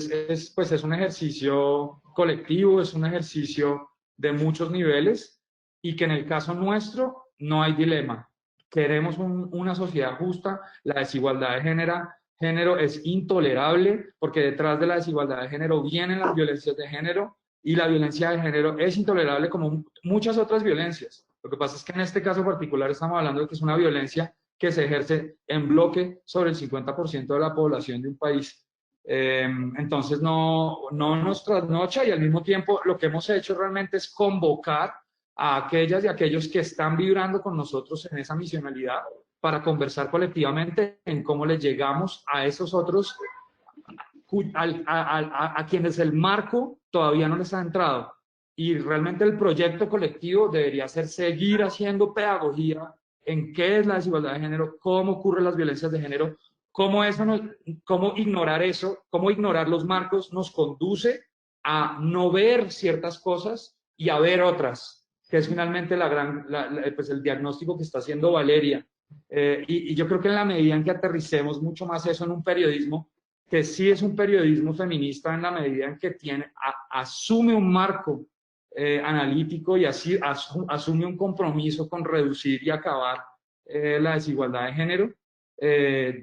pues es un ejercicio colectivo, es un ejercicio de muchos niveles y que en el caso nuestro no hay dilema. Queremos una sociedad justa, la desigualdad de género es intolerable porque detrás de la desigualdad de género vienen las violencias de género y la violencia de género es intolerable como muchas otras violencias. Lo que pasa es que en este caso particular estamos hablando de que es una violencia que se ejerce en bloque sobre el 50% de la población de un país. Entonces no nos trasnocha y al mismo tiempo lo que hemos hecho realmente es convocar a aquellas y aquellos que están vibrando con nosotros en esa misionalidad para conversar colectivamente en cómo le llegamos a esos otros a quienes el marco todavía no les ha entrado. Y realmente el proyecto colectivo debería ser seguir haciendo pedagogía en qué es la desigualdad de género, cómo ocurren las violencias de género, cómo ignorar eso, cómo ignorar los marcos nos conduce a no ver ciertas cosas y a ver otras, que es finalmente pues el diagnóstico que está haciendo Valeria. Y yo creo que en la medida en que aterricemos mucho más eso en un periodismo, que sí es un periodismo feminista en la medida en que asume un marco analítico y así asume un compromiso con reducir y acabar la desigualdad de género,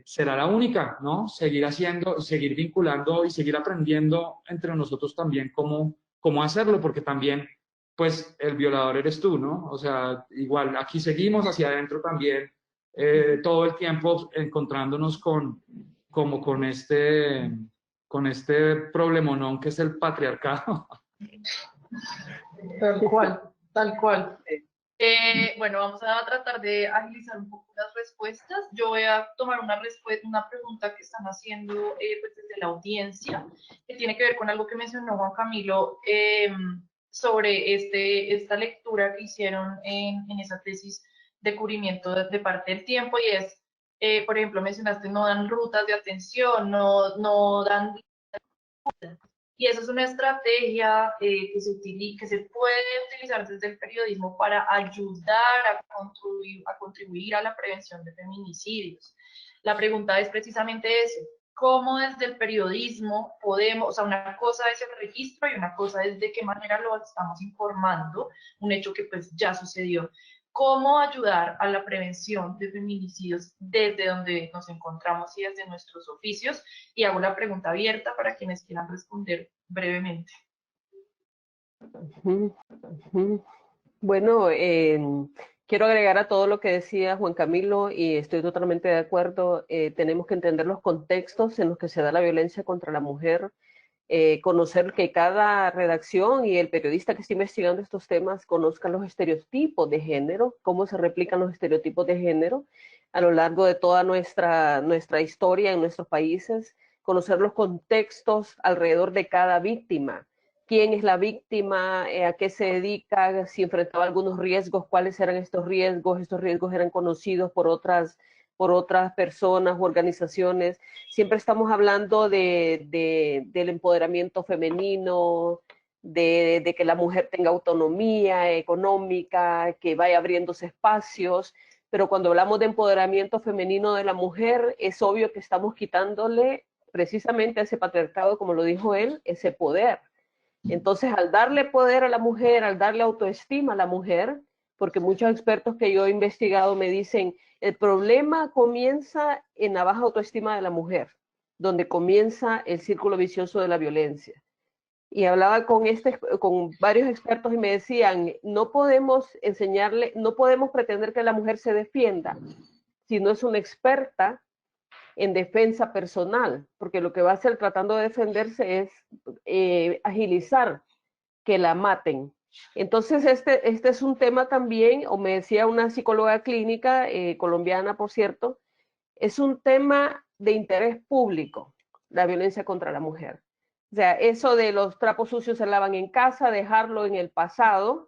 será la única, ¿no? Seguir vinculando y seguir aprendiendo entre nosotros también cómo hacerlo, porque también, pues, el violador eres tú, ¿no? O sea, igual, aquí seguimos hacia adentro también, todo el tiempo encontrándonos con este problemonón que es el patriarcado. Tal cual, tal cual. Bueno, vamos a tratar de agilizar un poco las respuestas. Yo voy a tomar una pregunta que están haciendo pues desde la audiencia, que tiene que ver con algo que mencionó Juan Camilo sobre esta lectura que hicieron en esa tesis de cubrimiento de parte del Tiempo, y es, por ejemplo, mencionaste, no dan rutas de atención, no dan... Y esa es una estrategia que se puede utilizar desde el periodismo para ayudar a contribuir a la prevención de feminicidios. La pregunta es precisamente eso: ¿cómo desde el periodismo podemos, o sea, una cosa es el registro y una cosa es de qué manera lo estamos informando, un hecho que pues ya sucedió? cómo ayudar a la prevención de feminicidios desde donde nos encontramos y desde nuestros oficios. Y hago la pregunta abierta para quienes quieran responder brevemente. Bueno, quiero agregar a todo lo que decía Juan Camilo y estoy totalmente de acuerdo. Tenemos que entender los contextos en los que se da la violencia contra la mujer, conocer que cada redacción y el periodista que esté investigando estos temas conozca los estereotipos de género, cómo se replican los estereotipos de género a lo largo de toda nuestra historia en nuestros países, conocer los contextos alrededor de cada víctima, quién es la víctima, a qué se dedica, si enfrentaba algunos riesgos, cuáles eran estos riesgos eran conocidos por otras personas u organizaciones. Siempre estamos hablando del empoderamiento femenino, de que la mujer tenga autonomía económica, que vaya abriéndose espacios, pero cuando hablamos de empoderamiento femenino de la mujer, es obvio que estamos quitándole precisamente a ese patriarcado, como lo dijo él, ese poder. Entonces, al darle poder a la mujer, al darle autoestima a la mujer, porque muchos expertos que yo he investigado me dicen, el problema comienza en la baja autoestima de la mujer, donde comienza el círculo vicioso de la violencia. Y hablaba con varios expertos y me decían, no podemos enseñarle, no podemos pretender que la mujer se defienda si no es una experta en defensa personal, porque lo que va a hacer tratando de defenderse es agilizar que la maten. Entonces, este es un tema también, o me decía una psicóloga clínica, colombiana, por cierto, es un tema de interés público, la violencia contra la mujer. O sea, eso de los trapos sucios se lavan en casa, dejarlo en el pasado,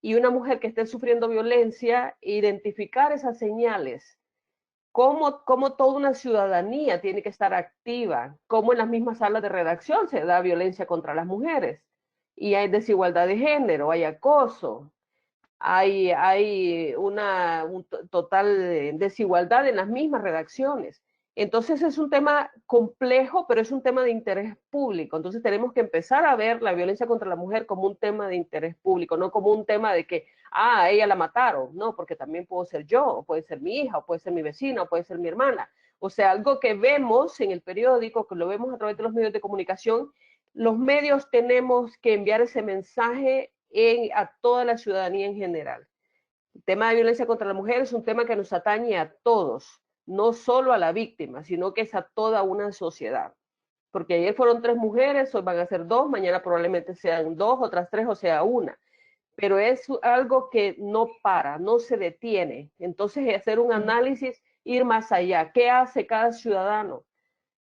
y una mujer que esté sufriendo violencia, identificar esas señales, cómo toda una ciudadanía tiene que estar activa, cómo en las mismas salas de redacción se da violencia contra las mujeres, y hay desigualdad de género, hay acoso, hay una total desigualdad en las mismas redacciones. Entonces es un tema complejo, pero es un tema de interés público. Entonces tenemos que empezar a ver la violencia contra la mujer como un tema de interés público, no como un tema de que, a ella la mataron. No, porque también puedo ser yo, o puede ser mi hija, o puede ser mi vecina, o puede ser mi hermana. O sea, algo que vemos en el periódico, que lo vemos a través de los medios de comunicación, los medios tenemos que enviar ese mensaje a toda la ciudadanía en general. El tema de violencia contra la mujer es un tema que nos atañe a todos, no solo a la víctima, sino que es a toda una sociedad. Porque ayer fueron 3 mujeres, hoy van a ser 2, mañana probablemente sean 2, otras 3 o sea 1. Pero es algo que no para, no se detiene. Entonces, hacer un análisis, ir más allá. ¿Qué hace cada ciudadano?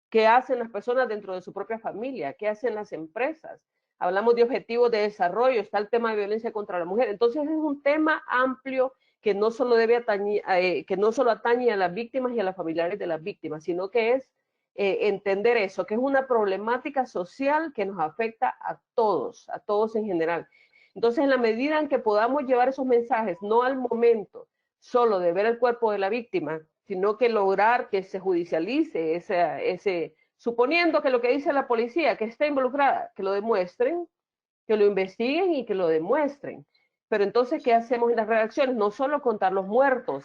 ¿Qué hacen las personas dentro de su propia familia? ¿Qué hacen las empresas? Hablamos de objetivos de desarrollo, está el tema de violencia contra la mujer. Entonces es un tema amplio que no solo atañe a las víctimas y a los familiares de las víctimas, sino que es entender eso, que es una problemática social que nos afecta a todos en general. Entonces, en la medida en que podamos llevar esos mensajes, no al momento solo de ver el cuerpo de la víctima, sino que lograr que se judicialice suponiendo que lo que dice la policía, que está involucrada, que lo demuestren, que lo investiguen y que lo demuestren. Pero entonces, ¿qué hacemos en las redacciones? No solo contar los muertos,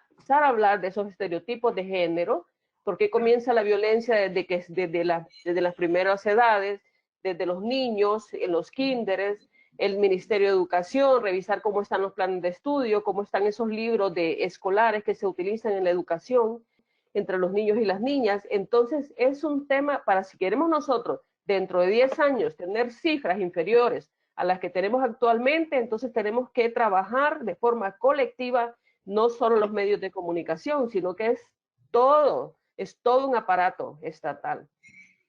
empezar a hablar de esos estereotipos de género, porque comienza la violencia desde las primeras edades, desde los niños, en los kinderes, el Ministerio de Educación, revisar cómo están los planes de estudio, cómo están esos libros escolares que se utilizan en la educación entre los niños y las niñas. Entonces es un tema para, si queremos nosotros dentro de 10 años tener cifras inferiores a las que tenemos actualmente, entonces tenemos que trabajar de forma colectiva, no solo los medios de comunicación, sino que es todo un aparato estatal.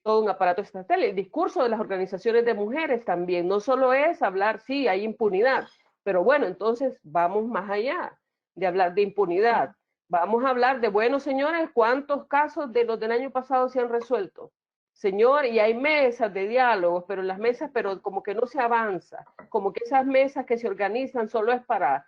El discurso de las organizaciones de mujeres también, no solo es hablar, sí, hay impunidad, pero bueno, entonces vamos más allá de hablar de impunidad. Vamos a hablar de, bueno, señores, ¿cuántos casos de los del año pasado se han resuelto? Señor, y hay mesas de diálogos, pero en las mesas, pero como que no se avanza, como que esas mesas que se organizan solo es para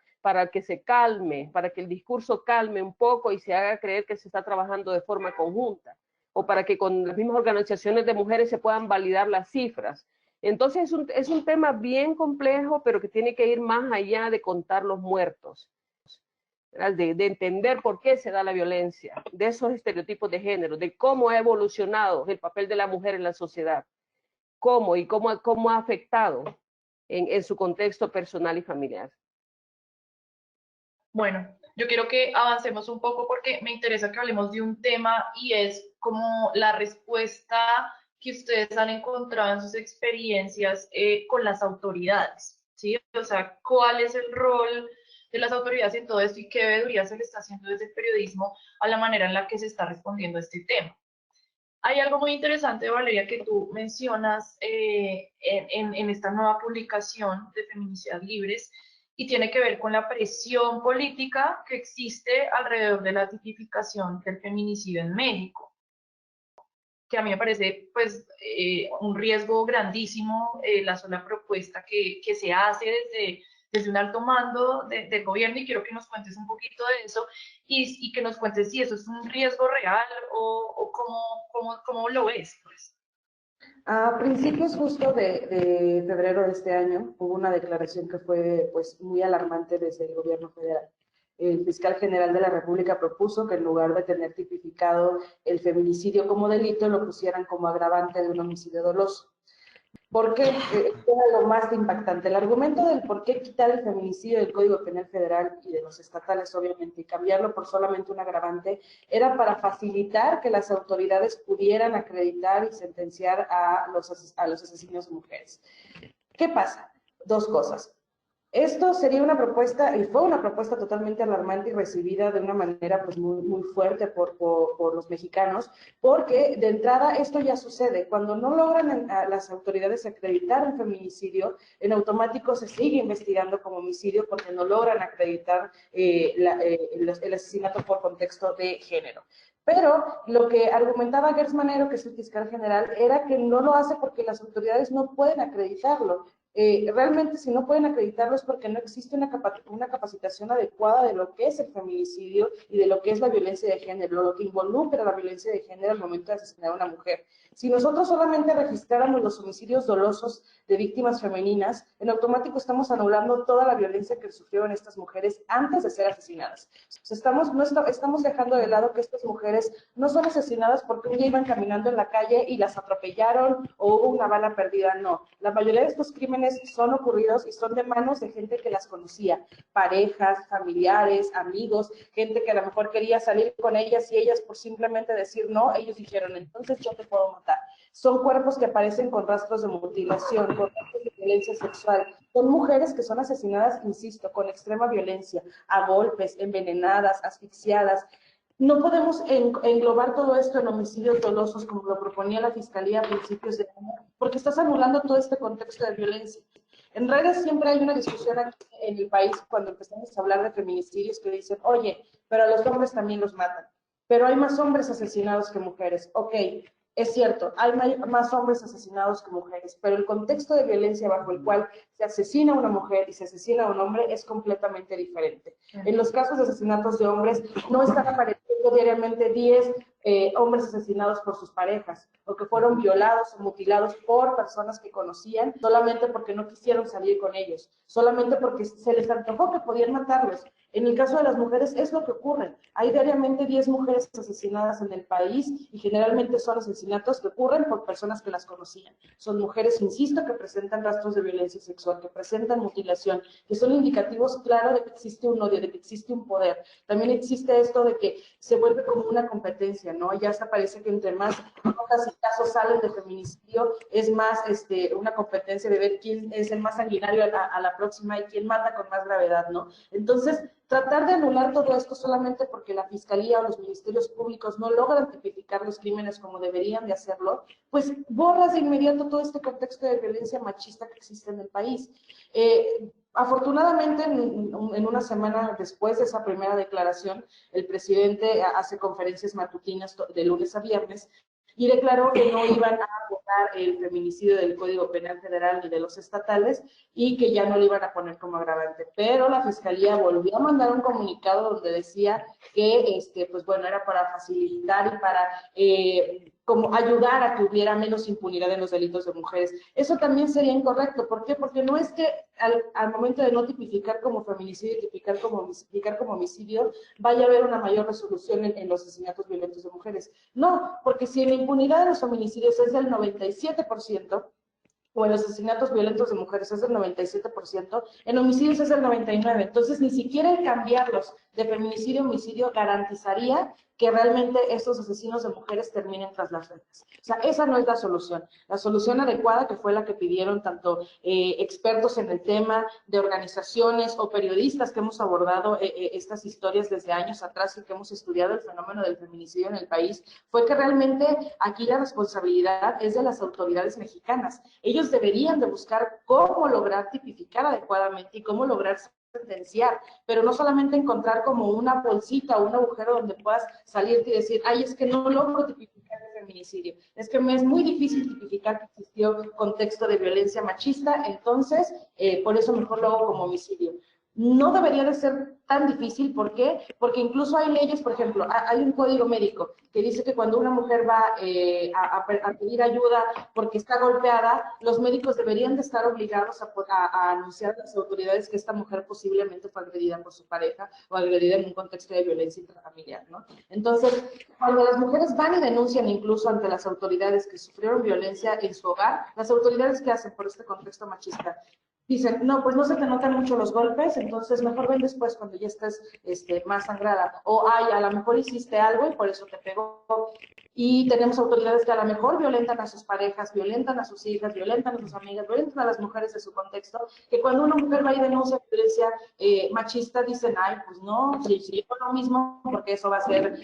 que se calme, para que el discurso calme un poco y se haga creer que se está trabajando de forma conjunta, o para que con las mismas organizaciones de mujeres se puedan validar las cifras. Entonces es un tema bien complejo, pero que tiene que ir más allá de contar los muertos, de entender por qué se da la violencia, de esos estereotipos de género, de cómo ha evolucionado el papel de la mujer en la sociedad, cómo ha afectado en su contexto personal y familiar. Bueno, yo quiero que avancemos un poco porque me interesa que hablemos de un tema y es como la respuesta que ustedes han encontrado en sus experiencias con las autoridades, ¿sí? O sea, ¿cuál es el rol de las autoridades en todo esto y qué veeduría se le está haciendo desde el periodismo a la manera en la que se está respondiendo a este tema? Hay algo muy interesante, Valeria, que tú mencionas en esta nueva publicación de Feminicidas Libres y tiene que ver con la presión política que existe alrededor de la tipificación del feminicidio en México, que a mí me parece pues un riesgo grandísimo la sola propuesta que se hace desde un alto mando del gobierno y quiero que nos cuentes un poquito de eso y que nos cuentes si eso es un riesgo real o cómo lo ves, pues. A principios justo de febrero de este año hubo una declaración que fue pues muy alarmante desde el gobierno federal. El fiscal general de la República propuso que en lugar de tener tipificado el feminicidio como delito, lo pusieran como agravante de un homicidio doloso. ¿Por qué? Era lo más impactante. El argumento del por qué quitar el feminicidio del Código Penal Federal y de los estatales, obviamente, y cambiarlo por solamente un agravante, era para facilitar que las autoridades pudieran acreditar y sentenciar a los asesinos de mujeres. ¿Qué pasa? Dos cosas. Esto sería una propuesta, y fue una propuesta totalmente alarmante y recibida de una manera pues muy fuerte por los mexicanos, porque de entrada esto ya sucede. Cuando no logran a las autoridades acreditar un feminicidio, en automático se sigue investigando como homicidio porque no logran acreditar el asesinato por contexto de género. Pero lo que argumentaba Gers Manero, que es el fiscal general, era que no lo hace porque las autoridades no pueden acreditarlo. Realmente si no pueden acreditarlo es porque no existe una capacitación adecuada de lo que es el feminicidio y de lo que es la violencia de género, lo que involucra la violencia de género al momento de asesinar a una mujer. Si nosotros solamente registráramos los homicidios dolosos de víctimas femeninas, en automático estamos anulando toda la violencia que sufrieron estas mujeres antes de ser asesinadas. O sea, estamos dejando de lado que estas mujeres no son asesinadas porque un día iban caminando en la calle y las atropellaron o hubo una bala perdida, no. La mayoría de estos crímenes son ocurridos y son de manos de gente que las conocía, parejas, familiares, amigos, gente que a lo mejor quería salir con ellas y ellas por simplemente decir no, ellos dijeron, entonces yo te puedo matar. Son cuerpos que aparecen con rastros de mutilación, con rastros de violencia sexual. Son mujeres que son asesinadas, insisto, con extrema violencia, a golpes, envenenadas, asfixiadas. No podemos englobar todo esto en homicidios dolosos como lo proponía la Fiscalía a principios de año, porque estás anulando todo este contexto de violencia. En redes siempre hay una discusión aquí en el país cuando empezamos a hablar de feminicidios que dicen, oye, pero a los hombres también los matan, pero hay más hombres asesinados que mujeres. Ok, es cierto, hay más hombres asesinados que mujeres, pero el contexto de violencia bajo el cual se asesina a una mujer y se asesina a un hombre es completamente diferente. En los casos de asesinatos de hombres no están apareciendo diariamente 10 hombres asesinados por sus parejas o que fueron violados o mutilados por personas que conocían solamente porque no quisieron salir con ellos, solamente porque se les antojó que podían matarlos. En el caso de las mujeres es lo que ocurre. Hay diariamente 10 mujeres asesinadas en el país y generalmente son asesinatos que ocurren por personas que las conocían. Son mujeres, insisto, que presentan rastros de violencia sexual, que presentan mutilación, que son indicativos claros de que existe un odio, de que existe un poder. También existe esto de que se vuelve como una competencia, ¿no? Ya hasta parece que entre más notas y casos salen de feminicidio, es más una competencia de ver quién es el más sanguinario a la próxima y quién mata con más gravedad, ¿no? Entonces, tratar de anular todo esto solamente porque la Fiscalía o los ministerios públicos no logran tipificar los crímenes como deberían de hacerlo, pues borras de inmediato todo este contexto de violencia machista que existe en el país. Afortunadamente, en una semana después de esa primera declaración, el presidente hace conferencias matutinas de lunes a viernes y declaró que no iban a votar el feminicidio del Código Penal Federal ni de los estatales y que ya no lo iban a poner como agravante. Pero la Fiscalía volvió a mandar un comunicado donde decía que, pues bueno, era para facilitar y para como ayudar a que hubiera menos impunidad en los delitos de mujeres. Eso también sería incorrecto. ¿Por qué? Porque no es que al momento de no tipificar como feminicidio y tipificar como homicidio, vaya a haber una mayor resolución en los asesinatos violentos de mujeres. No, porque si la impunidad de los feminicidios es del 97%, o en los asesinatos violentos de mujeres es del 97%, en homicidios es del 99%. Entonces, ni siquiera el cambiarlos de feminicidio a homicidio garantizaría que realmente estos asesinos de mujeres terminen tras las rejas. O sea, esa no es la solución. La solución adecuada, que fue la que pidieron tanto expertos en el tema, de organizaciones o periodistas que hemos abordado estas historias desde años atrás y que hemos estudiado el fenómeno del feminicidio en el país, fue que realmente aquí la responsabilidad es de las autoridades mexicanas. Ellos deberían de buscar cómo lograr tipificar adecuadamente y cómo lograr sentenciar, pero no solamente encontrar como una bolsita o un agujero donde puedas salirte y decir, ay, es que no logro tipificar el feminicidio, es que me es muy difícil tipificar que existió contexto de violencia machista, entonces por eso mejor lo hago como homicidio. No debería de ser tan difícil, ¿por qué? Porque incluso hay leyes, por ejemplo, hay un código médico que dice que cuando una mujer va a pedir ayuda porque está golpeada, los médicos deberían de estar obligados a anunciar a las autoridades que esta mujer posiblemente fue agredida por su pareja o agredida en un contexto de violencia intrafamiliar, ¿no? Entonces, cuando las mujeres van y denuncian incluso ante las autoridades que sufrieron violencia en su hogar, las autoridades que hacen por este contexto machista dicen, no, pues no se te notan mucho los golpes, entonces mejor ven después cuando ya estés más sangrada. O, ay, a lo mejor hiciste algo y por eso te pegó. Y tenemos autoridades que a lo mejor violentan a sus parejas, violentan a sus hijas, violentan a sus amigas, violentan a las mujeres de su contexto, que cuando una mujer va y denuncia violencia machista, dicen, ay, pues no, si yo lo mismo, porque eso va a ser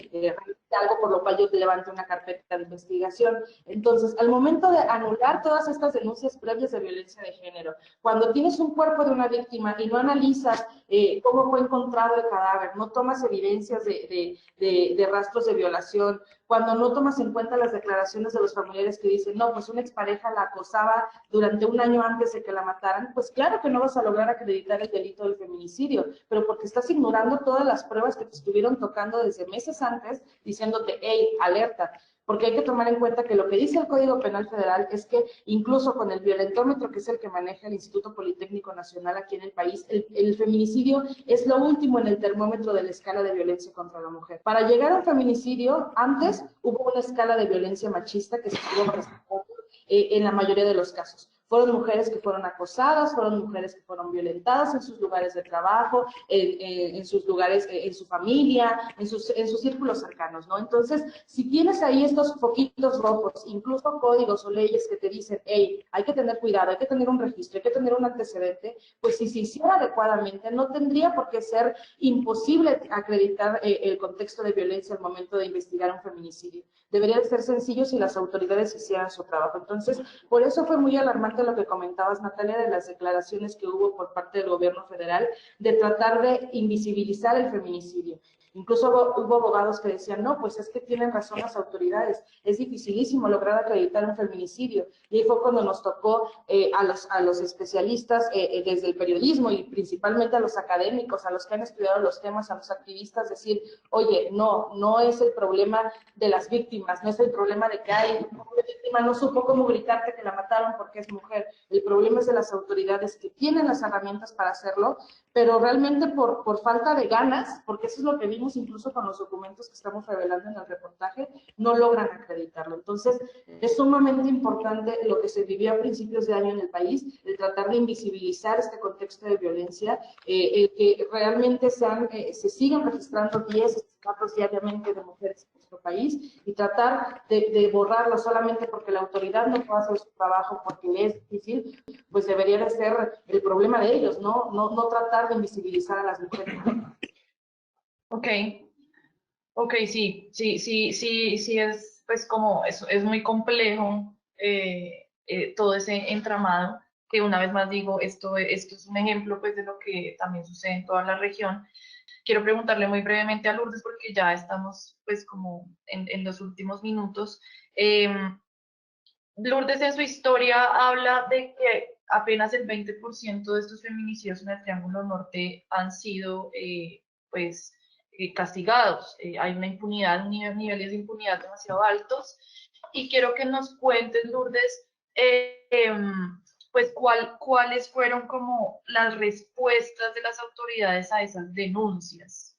algo por lo cual yo te levante una carpeta de investigación. Entonces, al momento de anular todas estas denuncias previas de violencia de género, cuando tienes un cuerpo de una víctima y no analizas cómo fue encontrado el cadáver, no tomas evidencias de rastros de violación, cuando no tomas en cuenta las declaraciones de los familiares que dicen, no, pues una expareja la acosaba durante un año antes de que la mataran, pues claro que no vas a lograr acreditar el delito del feminicidio, pero porque estás ignorando todas las pruebas que te estuvieron tocando desde meses antes, diciéndote, hey, alerta. Porque hay que tomar en cuenta que lo que dice el Código Penal Federal es que incluso con el violentómetro, que es el que maneja el Instituto Politécnico Nacional aquí en el país, el feminicidio es lo último en el termómetro de la escala de violencia contra la mujer. Para llegar a un feminicidio, antes hubo una escala de violencia machista que se estuvo presentando en la mayoría de los casos. Fueron mujeres que fueron acosadas, fueron mujeres que fueron violentadas en sus lugares de trabajo, en sus lugares, en su familia, en sus círculos cercanos, ¿no? Entonces, si tienes ahí estos poquitos rojos, incluso códigos o leyes que te dicen, hey, hay que tener cuidado, hay que tener un registro, hay que tener un antecedente, pues si se hiciera adecuadamente, no tendría por qué ser imposible acreditar el contexto de violencia al momento de investigar un feminicidio. Debería de ser sencillo si las autoridades hicieran su trabajo. Entonces, por eso fue muy alarmante lo que comentabas, Natalia, de las declaraciones que hubo por parte del gobierno federal de tratar de invisibilizar el feminicidio. Incluso hubo abogados que decían, no, pues es que tienen razón las autoridades, es dificilísimo lograr acreditar un feminicidio. Y ahí fue cuando nos tocó a los especialistas desde el periodismo y principalmente a los académicos, a los que han estudiado los temas, a los activistas, decir, oye, no es el problema de las víctimas, no es el problema de que hay una víctima no supo cómo gritarte que la mataron porque es mujer. El problema es de las autoridades que tienen las herramientas para hacerlo, pero realmente por falta de ganas, porque eso es lo que vimos incluso con los documentos que estamos revelando en el reportaje, no logran acreditarlo. Entonces, es sumamente importante lo que se vivió a principios de año en el país, el tratar de invisibilizar este contexto de violencia, el que realmente se sigan registrando 10 asesinatos diariamente de mujeres en nuestro país y tratar de borrarlo solamente porque la autoridad no puede hacer su trabajo porque le es difícil, pues debería de ser el problema de ellos, no tratar de invisibilizar a las mujeres. Ok, ok, sí, es pues como es muy complejo todo ese entramado, que una vez más digo, esto es un ejemplo pues de lo que también sucede en toda la región. Quiero preguntarle muy brevemente a Lourdes porque ya estamos pues como en los últimos minutos. Lourdes en su historia habla de que apenas el 20% de estos feminicidios en el Triángulo Norte han sido castigados. Hay una impunidad, niveles de impunidad demasiado altos. y quiero que nos cuentes, Lourdes, pues cuáles fueron como las respuestas de las autoridades a esas denuncias.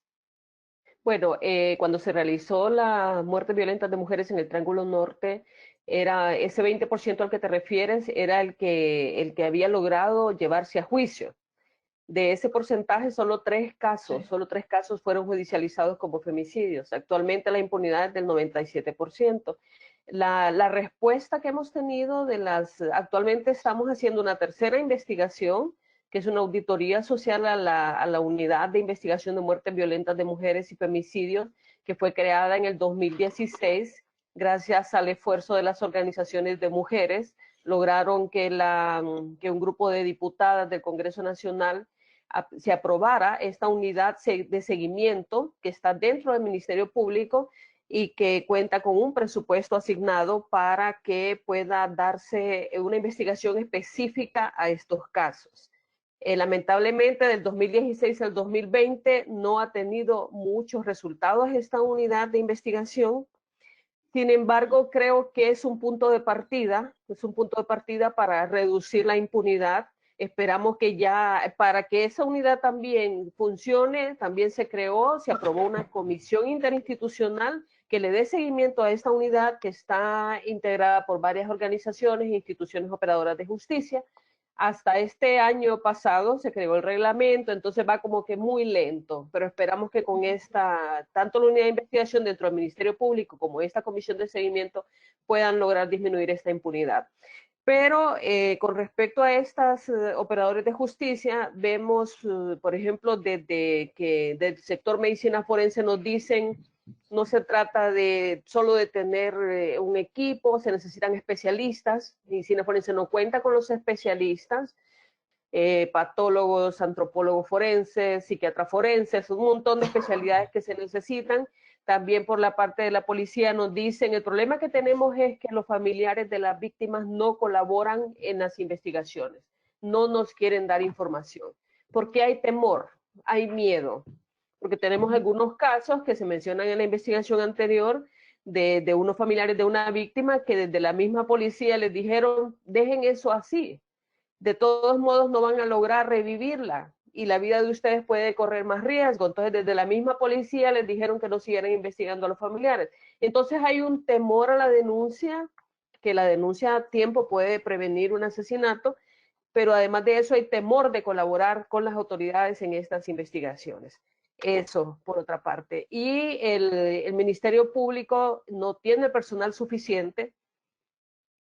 Bueno, cuando se realizó la muerte violenta de mujeres en el Triángulo Norte, era ese 20% al que te refieres, era el que había logrado llevarse a juicio. De ese porcentaje, solo tres casos fueron judicializados como femicidios. Actualmente la impunidad es del 97%. La respuesta que hemos tenido actualmente estamos haciendo una tercera investigación, que es una auditoría social a la Unidad de Investigación de Muertes Violentas de Mujeres y Femicidios, que fue creada en el 2016, gracias al esfuerzo de las organizaciones de mujeres. Lograron que un grupo de diputadas del Congreso Nacional se aprobara esta unidad de seguimiento que está dentro del Ministerio Público y que cuenta con un presupuesto asignado para que pueda darse una investigación específica a estos casos. Lamentablemente, del 2016 al 2020 no ha tenido muchos resultados esta unidad de investigación. Sin embargo, creo que es un punto de partida para reducir la impunidad. Esperamos que ya, para que esa unidad también funcione, también se aprobó una comisión interinstitucional que le dé seguimiento a esta unidad, que está integrada por varias organizaciones e instituciones operadoras de justicia. Hasta este año pasado se creó el reglamento, entonces va como que muy lento, pero esperamos que con tanto la unidad de investigación dentro del Ministerio Público como esta comisión de seguimiento puedan lograr disminuir esta impunidad. Pero con respecto a estas operadores de justicia, vemos, por ejemplo, desde que del sector medicina forense nos dicen, no se trata solo de tener un equipo, se necesitan especialistas. Medicina forense no cuenta con los especialistas, patólogos, antropólogos forenses, psiquiatras forenses, un montón de especialidades que se necesitan. También por la parte de la policía nos dicen, el problema que tenemos es que los familiares de las víctimas no colaboran en las investigaciones, no nos quieren dar información, porque hay temor, hay miedo, porque tenemos algunos casos que se mencionan en la investigación anterior de unos familiares de una víctima que desde la misma policía les dijeron, dejen eso así, de todos modos no van a lograr revivirla y la vida de ustedes puede correr más riesgo. Entonces, desde la misma policía les dijeron que no siguieran investigando a los familiares. Entonces, hay un temor a la denuncia, que la denuncia a tiempo puede prevenir un asesinato, pero además de eso hay temor de colaborar con las autoridades en estas investigaciones. Eso, por otra parte. Y el Ministerio Público no tiene personal suficiente.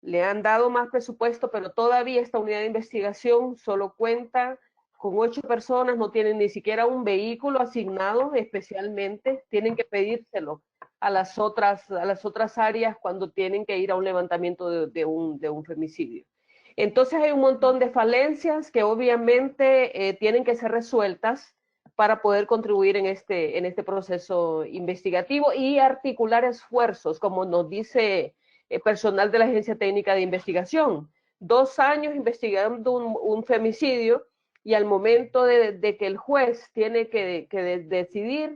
Le han dado más presupuesto, pero todavía esta unidad de investigación solo cuenta con 8 personas, no tienen ni siquiera un vehículo asignado especialmente, tienen que pedírselo a las otras áreas cuando tienen que ir a un levantamiento de un femicidio. Entonces hay un montón de falencias que obviamente tienen que ser resueltas para poder contribuir en este proceso investigativo y articular esfuerzos, como nos dice personal de la Agencia Técnica de Investigación. 2 años investigando un femicidio y al momento de que el juez tiene que decidir,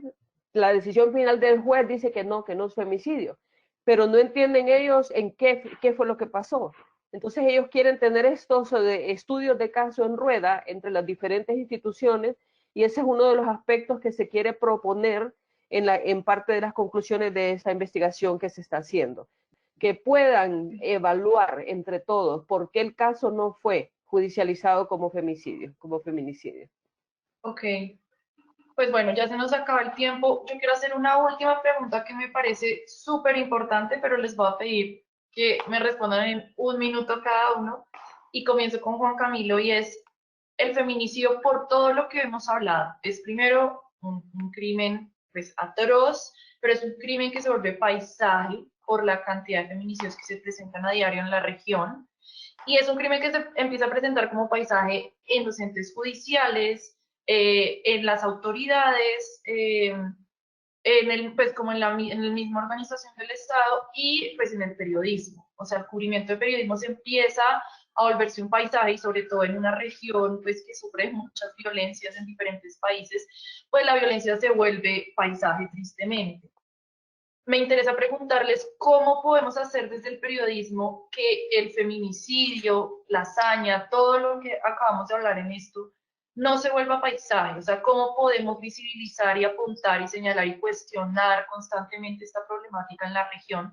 la decisión final del juez dice que no es femicidio, pero no entienden ellos en qué fue lo que pasó. Entonces ellos quieren tener estos estudios de caso en rueda entre las diferentes instituciones y ese es uno de los aspectos que se quiere proponer en parte de las conclusiones de esta investigación que se está haciendo, que puedan evaluar entre todos por qué el caso no fue judicializado como femicidio, como feminicidio. Ok, pues bueno, ya se nos acaba el tiempo. Yo quiero hacer una última pregunta que me parece súper importante, pero les voy a pedir que me respondan en 1 minuto cada uno. Y comienzo con Juan Camilo y es, el feminicidio, por todo lo que hemos hablado, es primero un crimen pues atroz, pero es un crimen que se vuelve paisaje por la cantidad de feminicidios que se presentan a diario en la región. Y es un crimen que se empieza a presentar como paisaje en los entes judiciales, en las autoridades, pues como en la misma organización del Estado y pues en el periodismo. O sea, el cubrimiento de periodismo se empieza a volverse un paisaje y sobre todo en una región pues que sufre muchas violencias en diferentes países, pues la violencia se vuelve paisaje tristemente. me interesa preguntarles cómo podemos hacer desde el periodismo que el feminicidio, la hazaña, todo lo que acabamos de hablar en esto, no se vuelva paisaje. O sea, cómo podemos visibilizar y apuntar y señalar y cuestionar constantemente esta problemática en la región.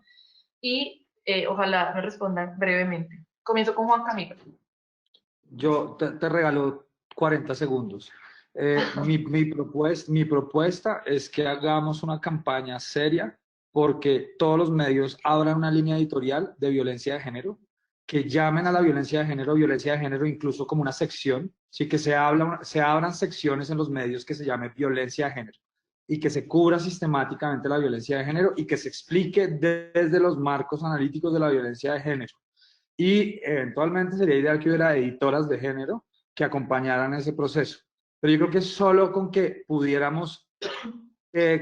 Y ojalá me respondan brevemente. Comienzo con Juan Camilo. Yo te regalo 40 segundos. Mi propuesta es que hagamos una campaña seria porque todos los medios abran una línea editorial de violencia de género, que llamen a la violencia de género incluso como una sección, sí que se abran secciones en los medios que se llame violencia de género y que se cubra sistemáticamente la violencia de género y que se explique desde los marcos analíticos de la violencia de género. Y eventualmente sería ideal que hubiera editoras de género que acompañaran ese proceso. Pero yo creo que solo con que pudiéramos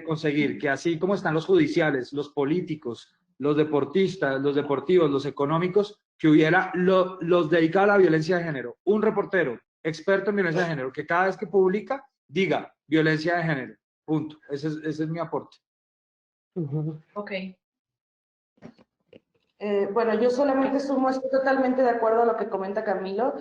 conseguir que así como están los judiciales, los políticos, los deportistas, los deportivos, los económicos, que hubiera los dedicados a la violencia de género, un reportero experto en violencia de género, que cada vez que publica diga violencia de género, punto. Ese es mi aporte. Ok. Bueno, yo solamente sumo, estoy totalmente de acuerdo a lo que comenta Camilo,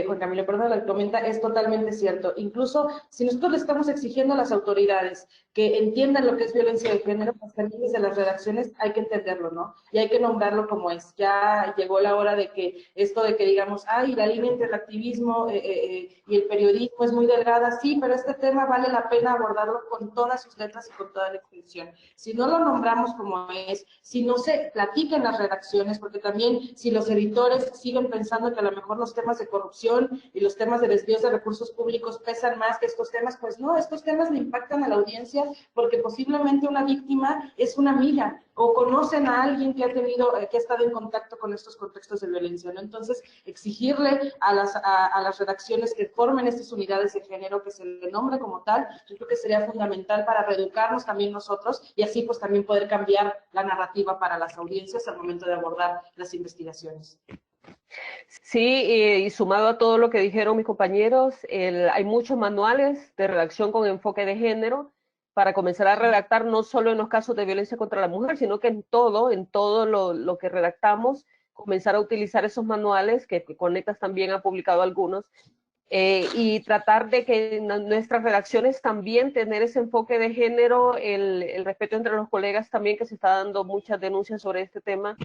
Juan Camilo, perdón, lo que comenta es totalmente cierto. Incluso si nosotros le estamos exigiendo a las autoridades que entiendan lo que es violencia de género, pues también desde las redacciones hay que entenderlo, ¿no? Y hay que nombrarlo como es. Ya llegó la hora de que esto de que digamos, ay, la línea entre el activismo y el periodismo es muy delgada, sí, pero este tema vale la pena abordarlo con todas sus letras y con toda la extensión. Si no lo nombramos como es, si no se platica en las redacciones, porque también si los editores siguen pensando que a lo mejor los temas de corrupción y los temas de desvíos de recursos públicos pesan más que estos temas, pues no, estos temas le impactan a la audiencia porque posiblemente una víctima es una amiga o conocen a alguien que ha tenido, que ha estado en contacto con estos contextos de violencia, ¿no? Entonces, exigirle a las redacciones que formen estas unidades de género, que se le nombre como tal, yo creo que sería fundamental para reeducarnos también nosotros y así pues también poder cambiar la narrativa para las audiencias al momento de abordar las investigaciones. Sí, y sumado a todo lo que dijeron mis compañeros, hay muchos manuales de redacción con enfoque de género para comenzar a redactar no solo en los casos de violencia contra la mujer, sino que en todo lo que redactamos, comenzar a utilizar esos manuales, que Conectas también ha publicado algunos, y tratar de que en nuestras redacciones también tener ese enfoque de género, el respeto entre los colegas también, que se está dando muchas denuncias sobre este tema,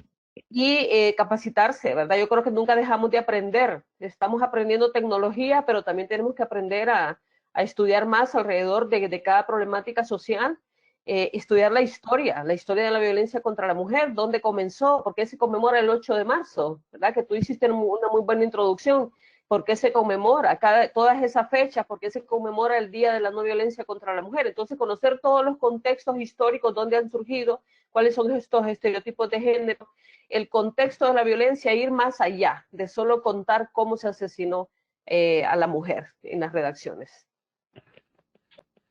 y capacitarse, ¿verdad? Yo creo que nunca dejamos de aprender. Estamos aprendiendo tecnología, pero también tenemos que aprender a estudiar más alrededor de cada problemática social, estudiar la historia de la violencia contra la mujer, dónde comenzó, por qué se conmemora el 8 de marzo, ¿verdad? Que tú hiciste una muy buena introducción. ¿Por qué se conmemora todas esas fechas? ¿Por qué se conmemora el Día de la No Violencia contra la Mujer? Entonces, conocer todos los contextos históricos, dónde han surgido, cuáles son estos estereotipos de género, el contexto de la violencia, ir más allá de solo contar cómo se asesinó a la mujer en las redacciones.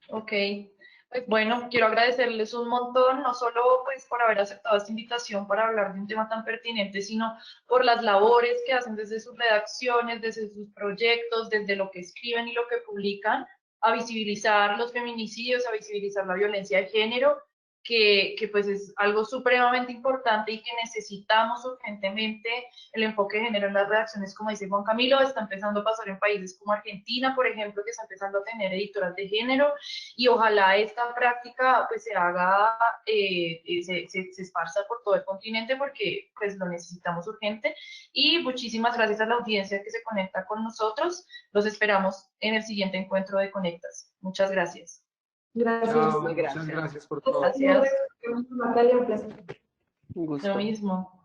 Ok, pues bueno, quiero agradecerles un montón, no solo pues por haber aceptado esta invitación para hablar de un tema tan pertinente, sino por las labores que hacen desde sus redacciones, desde sus proyectos, desde lo que escriben y lo que publican, a visibilizar los feminicidios, a visibilizar la violencia de género, que pues es algo supremamente importante y que necesitamos urgentemente el enfoque de género en las redacciones, como dice Juan Camilo, está empezando a pasar en países como Argentina, por ejemplo, que está empezando a tener editoras de género, y ojalá esta práctica pues se haga, se esparza por todo el continente porque pues lo necesitamos urgente. Y muchísimas gracias a la audiencia que se conecta con nosotros. Los esperamos en el siguiente encuentro de Conectas. Muchas gracias. Gracias. Chao, muchas gracias por todo. Gracias. Natalia, un placer. Un gusto. Lo mismo.